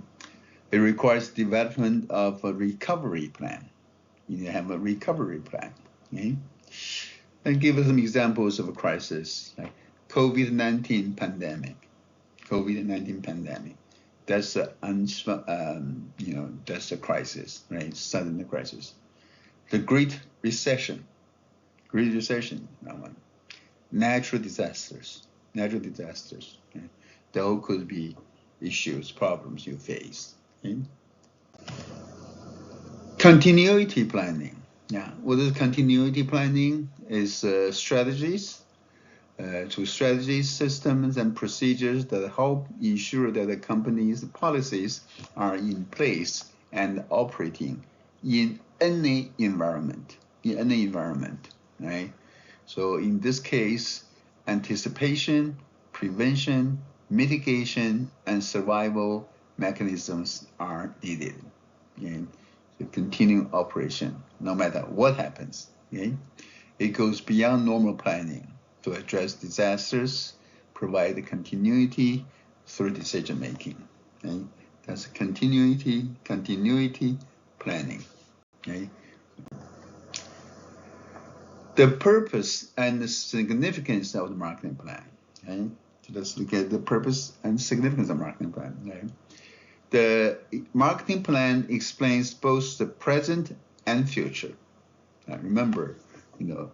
it requires development of a recovery plan. You need to have a recovery plan. Okay? And give us some examples of a crisis, like COVID-19 pandemic. COVID-19 pandemic. That's that's a crisis, right? Sudden crisis. The Great Recession. That one. Natural disasters. Okay? They all could be issues, problems you face. Okay? Continuity planning. Yeah, what is continuity planning? Is strategies, systems, and procedures that help ensure that the company's policies are in place and operating in any environment. Right? So in this case, anticipation, prevention, mitigation, and survival mechanisms are needed. Okay? To continue operation, no matter what happens. Okay? It goes beyond normal planning to address disasters, provide continuity through decision making. Okay? That's continuity planning. Okay? The purpose and the significance of the marketing plan. Okay? So let's look at the purpose and significance of the marketing plan. Okay? The marketing plan explains both the present and future. Now remember, it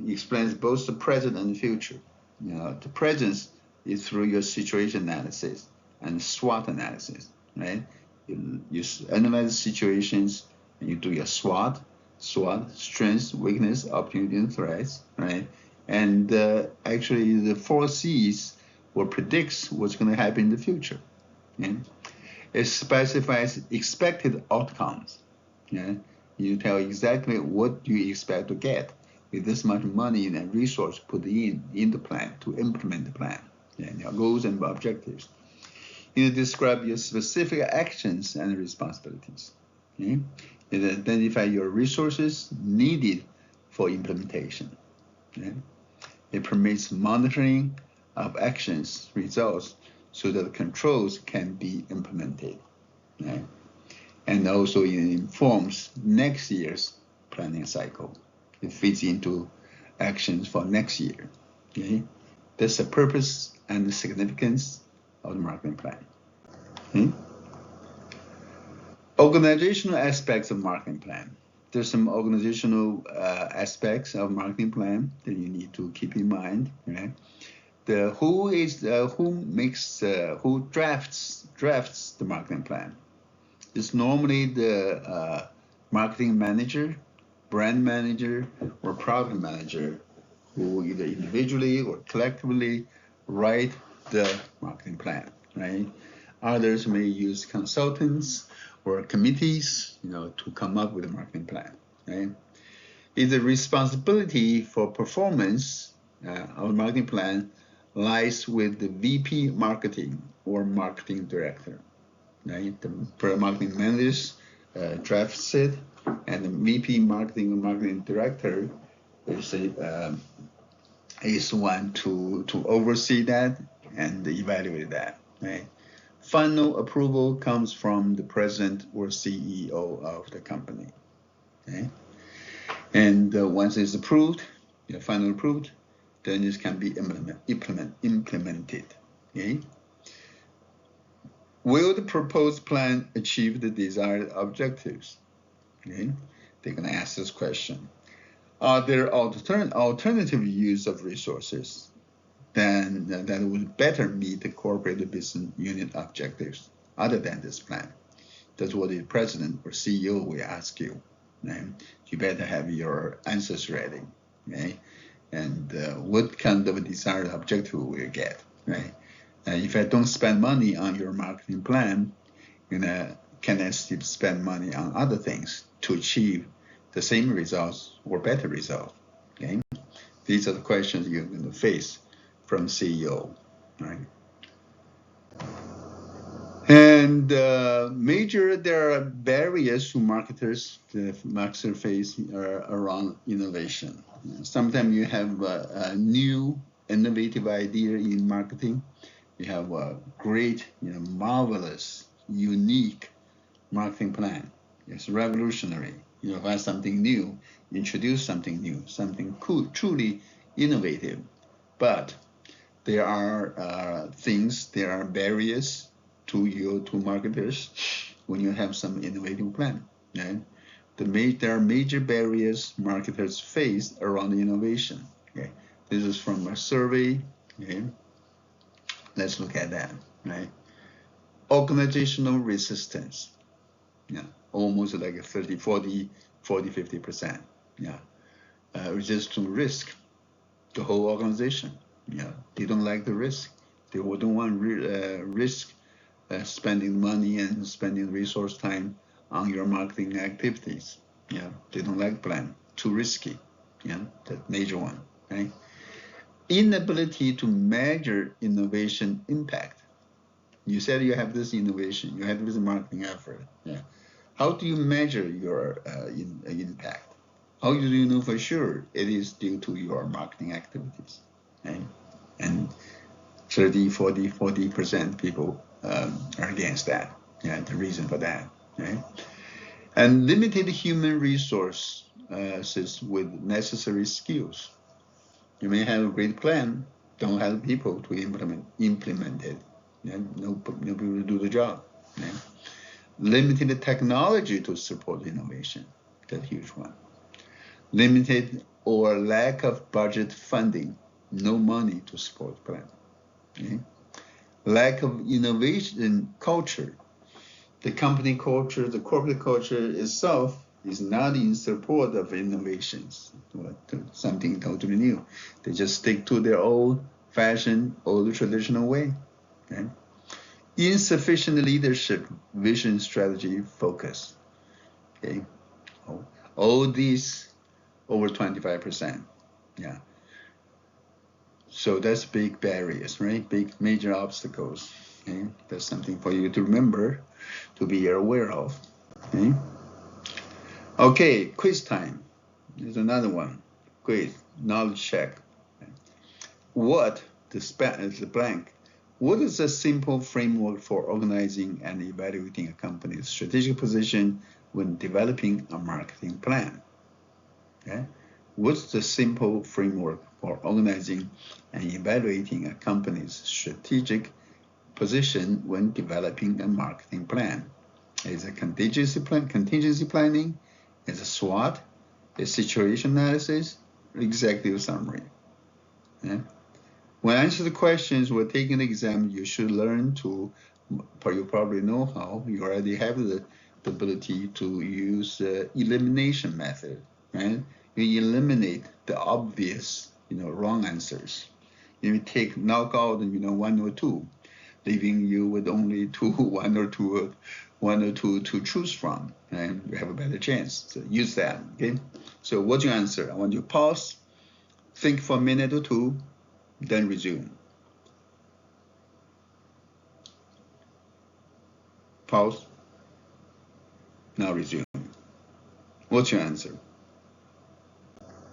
explains both the present and the future. The present is through your situation analysis. and SWOT analysis, right? You analyze situations, and you do your SWOT, strengths, weakness, opportunity, and threats, right? And actually, the 4Cs will predicts what's going to happen in the future. Okay? It specifies expected outcomes. Okay? You tell exactly what you expect to get with this much money and resource put in the plan to implement the plan, and your goals and objectives. You describe your specific actions and responsibilities. Okay? You identify your resources needed for implementation. Okay? It permits monitoring of actions results so that controls can be implemented. Okay? And also it informs next year's planning cycle. It fits into actions for next year. Okay? That's the purpose and the significance of the marketing plan. Okay? Organizational aspects of marketing plan. There's some organizational aspects of marketing plan that you need to keep in mind. Right? Who drafts the marketing plan? It's normally the marketing manager, brand manager, or product manager who either individually or collectively write the marketing plan, right? Others may use consultants or committees, to come up with a marketing plan, right? The responsibility for performance of the marketing plan lies with the VP marketing or marketing director, right? The marketing manager drafts it, and the VP marketing or marketing director is one to oversee that and evaluate that, right? Final approval comes from the president or CEO of the company, okay? And once it's approved, final approved, then it can be implemented, okay? Will the proposed plan achieve the desired objectives? Okay? They're going to ask this question. Are there alternative use of resources that would better meet the corporate business unit objectives other than this plan? That's what the president or CEO will ask you. Right? You better have your answers ready. Okay? And what kind of a desired objective will you get? Right? If I don't spend money on your marketing plan, can I still spend money on other things to achieve the same results or better results? Okay? These are the questions you're going to face from CEO, right? And there are barriers to marketers face around innovation. Sometimes you have a new innovative idea in marketing. You have a great, marvelous, unique marketing plan. It's revolutionary. You have something new, introduce something new, something cool, truly innovative. But there are there are barriers to marketers when you have some innovative plan. Right? There are major barriers marketers face around innovation. Okay? This is from a survey. Okay? Let's look at that. Right? Organizational resistance. Yeah, almost like 50%. Yeah, resist to risk. The whole organization. Yeah, they don't like the risk. They don't want risk spending money and spending resource time on your marketing activities. Yeah, they don't like plan. Too risky. Yeah, that major one. Right? Inability to measure innovation impact. You said you have this innovation, you have this marketing effort. Yeah. How do you measure your impact? How do you know for sure it is due to your marketing activities? Right? And 40% people are against that. Yeah, the reason for that. Right? And limited human resources with necessary skills. You may have a great plan, don't have people to implement it. Yeah, no people to do the job. Yeah. Limited technology to support innovation, that's a huge one. Limited or lack of budget funding, no money to support plan. Okay? Lack of innovation culture. The company culture, the corporate culture itself is not in support of innovations, something totally new. They just stick to their old fashioned, old traditional way. Okay? Insufficient leadership, vision, strategy, focus. Okay, all these over 25%. Yeah. So that's big barriers, right? Big major obstacles. Okay, that's something for you to remember, to be aware of. Okay. Okay, quiz time. There's another one. Quiz, knowledge check. What the blank? What is a simple framework for organizing and evaluating a company's strategic position when developing a marketing plan? Okay. What's the simple framework for organizing and evaluating a company's strategic position when developing a marketing plan? Is it contingency planning? Is it SWOT? Is situation analysis? Executive summary? Yeah. When answering the questions or taking the exam, you should learn to, you probably know how, you already have the ability to use the elimination method, right? You eliminate the obvious, wrong answers. You knock out, one or two, leaving you with only one or two to choose from, and you have a better chance. So use that, okay? So what's your answer? I want you to pause, think for a minute or two, then resume. Pause. Now resume. What's your answer?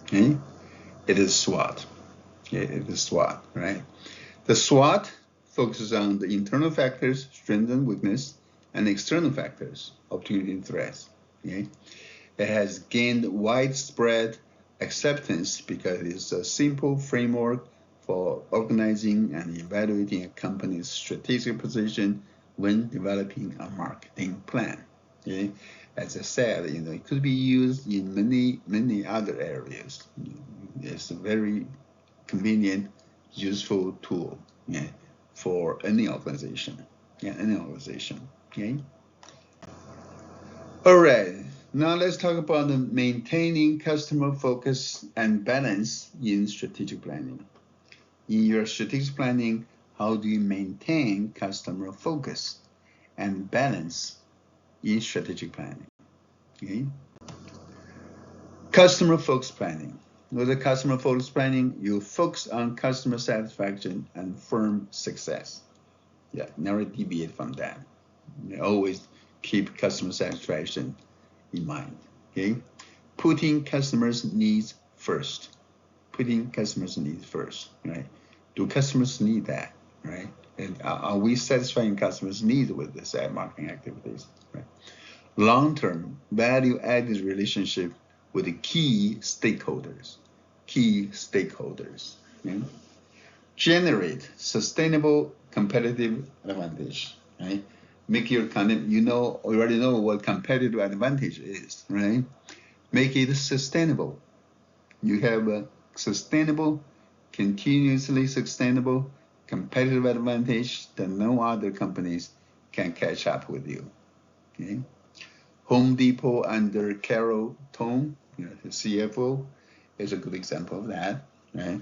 Okay? It is SWOT. Okay, it is SWOT, right? The SWOT focuses on the internal factors, strength and weakness, and external factors, opportunity and threats. Okay? It has gained widespread acceptance because it is a simple framework for organizing and evaluating a company's strategic position when developing a marketing plan. Okay? As I said, it could be used in many other areas. It's a very convenient, useful tool, yeah, for any organization. Yeah, any organization. Okay. All right. Now let's talk about maintaining customer focus and balance in strategic planning. In your strategic planning, how do you maintain customer focus and balance in strategic planning? Okay. Customer focus planning. With the customer focus planning, you focus on customer satisfaction and firm success. Yeah, never deviate from that. You always keep customer satisfaction in mind. Okay, putting customers' needs first. Putting customers' needs first. Right? Do customers need that? Right? And are we satisfying customers' needs with this ad marketing activities? Right? Long-term value-added relationship with the key stakeholders. Okay? Generate sustainable competitive advantage, right? Make your you already know what competitive advantage is, right? Make it sustainable. You have a sustainable, continuously sustainable competitive advantage that no other companies can catch up with you. Okay? Home Depot under Carol Tone, the CFO, is a good example of that. Right?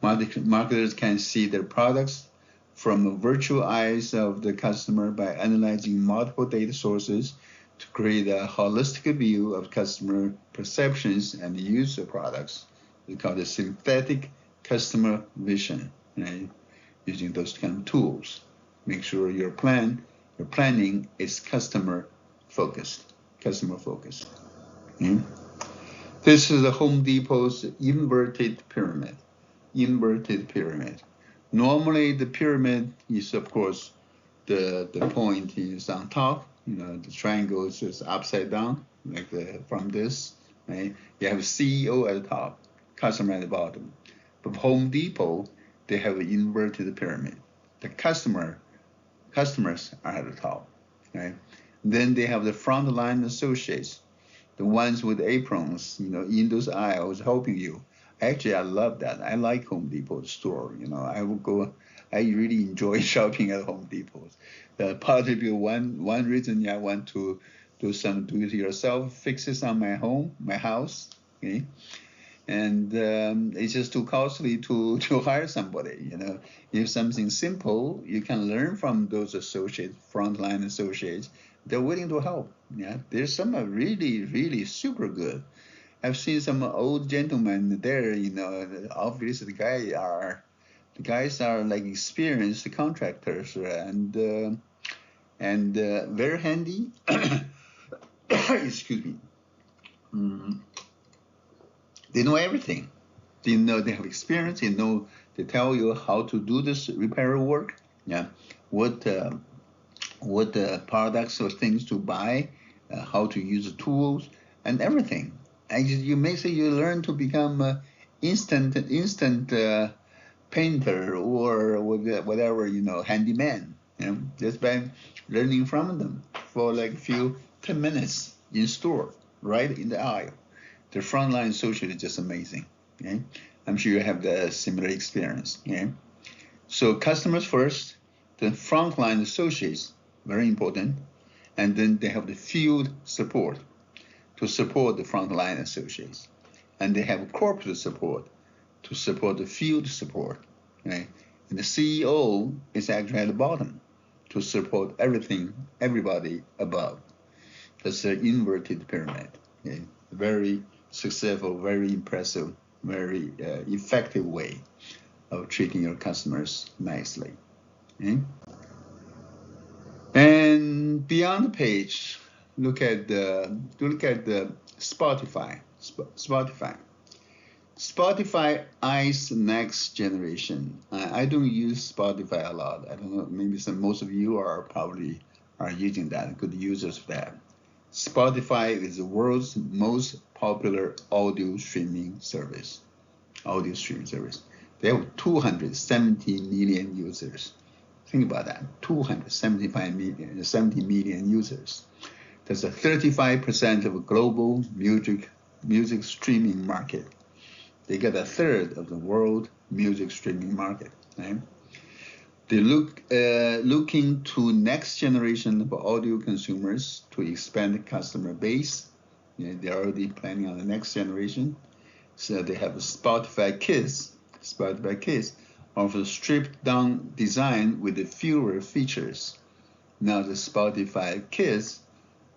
Marketers can see their products from the virtual eyes of the customer by analyzing multiple data sources to create a holistic view of customer perceptions and use of products. We call it synthetic customer vision, right? Using those kind of tools. Make sure your planning is customer focused. Okay? This is the Home Depot's inverted pyramid. Normally, the pyramid is, of course, the point is on top. The triangle is just upside down, like from this. Right? You have CEO at the top, customer at the bottom. But Home Depot, they have an inverted pyramid. The customers are at the top. Right? Then they have the frontline associates, the ones with aprons, in those aisles helping you. Actually, I love that. I like Home Depot store. I will go. I really enjoy shopping at Home Depot. Partly one reason I want to do some do-it-yourself fixes on my house. Okay, and it's just too costly to hire somebody. If something simple, you can learn from those associates, frontline associates. They're willing to help. Yeah, there's some are really, really super good. I've seen some old gentlemen there. Obviously the guys are like experienced contractors and very handy. Excuse me. Mm, they know everything. They have experience. They tell you how to do this repair work. Yeah, what products or things to buy, how to use the tools and everything. And you may say you learn to become instant painter or whatever, handyman. Just by learning from them for like a few 10 minutes in store, right in the aisle. The frontline social is just amazing. Okay? I'm sure you have the similar experience. Okay? So customers first, then frontline associates, very important, and then they have the field support to support the frontline associates, and they have corporate support to support the field support. Okay? And the CEO is actually at the bottom to support everybody above. That's an inverted pyramid. Okay? Very successful, very impressive, very effective way of treating your customers nicely. Okay? And beyond the page, look at the Spotify. Spotify eyes next generation. I don't use Spotify a lot. I don't know. Maybe most of you are probably using that. Good users of that. Spotify is the world's most popular audio streaming service. They have 270 million users. Think about that, 70 million users. That's a 35% of the global music streaming market. They get a third of the world music streaming market. Right? They looking to next generation of audio consumers to expand the customer base. They're already planning on the next generation. So they have a Spotify Kids offers stripped down design with fewer features. Now the Spotify Kids,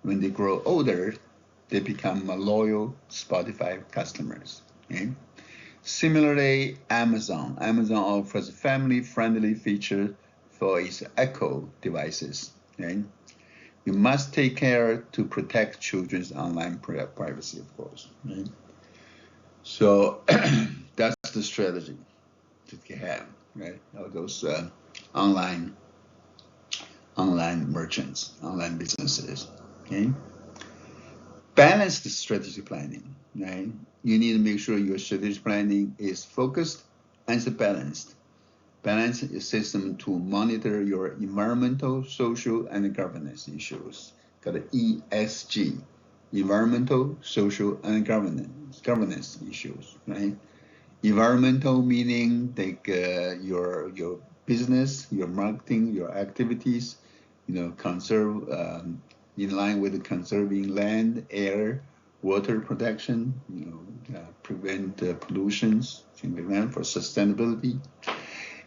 when they grow older, they become loyal Spotify customers. Okay? Similarly, Amazon offers family-friendly feature for its Echo devices. Okay? You must take care to protect children's online privacy, of course. Right? So that's the strategy that you have, right? All those online merchants, online businesses. Okay. Balanced strategy planning, right? You need to make sure your strategy planning is focused and it's balanced. Balance a system to monitor your environmental, social, and governance issues. Got ESG, environmental, social, and governance issues, right? Environmental meaning like your business, your marketing, your activities, conserve in line with conserving land, air, water protection, prevent pollutions, things like that for sustainability.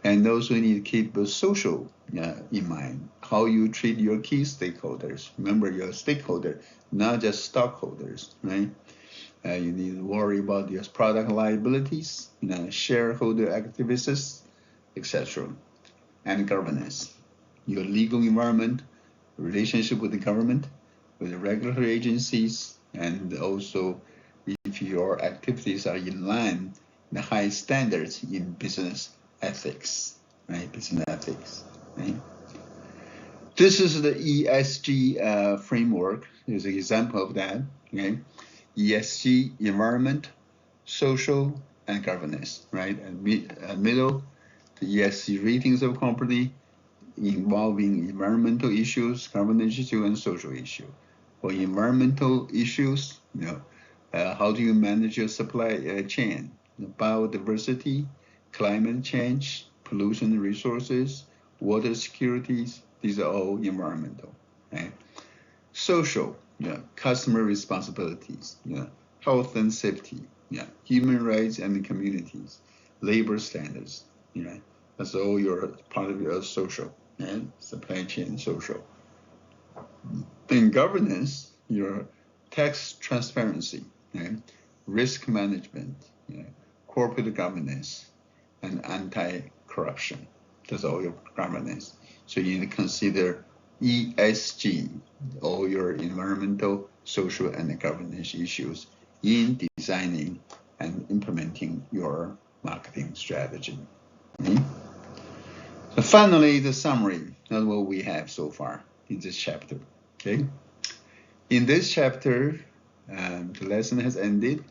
And also you need to keep the social in mind, how you treat your key stakeholders. Remember, you're a stakeholder, not just stockholders, right? You need to worry about your product liabilities, shareholder activities, etc. And governance, your legal environment, relationship with the government, with the regulatory agencies, and also if your activities are in line with the high standards in business ethics, right? Business ethics, right? This is the ESG framework. Here's an example of that, okay? ESG, environment, social, and governance, right? And middle, the ESG ratings of company involving environmental issues, governance issue, and social issue. For environmental issues, how do you manage your supply chain? biodiversity, climate change, pollution resources, water securities. These are all environmental. Right? Social, customer responsibilities, health and safety, human rights and communities, labor standards. That's all your part of your social, and supply chain social. In governance, your tax transparency, risk management, corporate governance, and anti-corruption. That's all your governance. So you need to consider ESG, all your environmental, social, and governance issues in designing and implementing your marketing strategy. Okay? So finally, the summary. That's what we have so far in this chapter. Okay. In this chapter, the lesson has ended.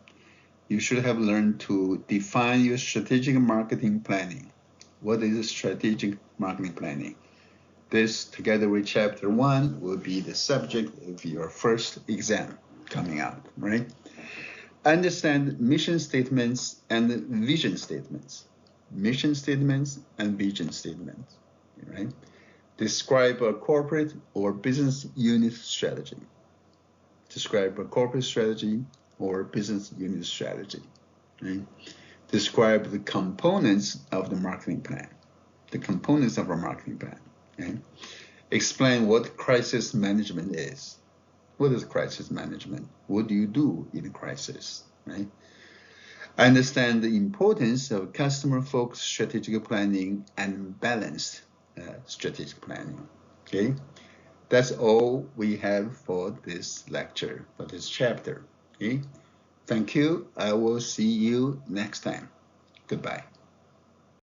You should have learned to define your strategic marketing planning. What is strategic marketing planning? This, together with chapter 1, will be the subject of your first exam coming out, right? Understand mission statements and vision statements. Mission statements and vision statements, right? Describe a corporate or business unit strategy. Describe a corporate strategy or business unit strategy. Right? Describe the components of the marketing plan. The components of a marketing plan. Okay? Explain what crisis management is. What is crisis management? What do you do in a crisis? Right? Understand the importance of customer-focused strategic planning and balanced strategic planning. Okay, that's all we have for this lecture, for this chapter. Okay, thank you. I will see you next time. Goodbye.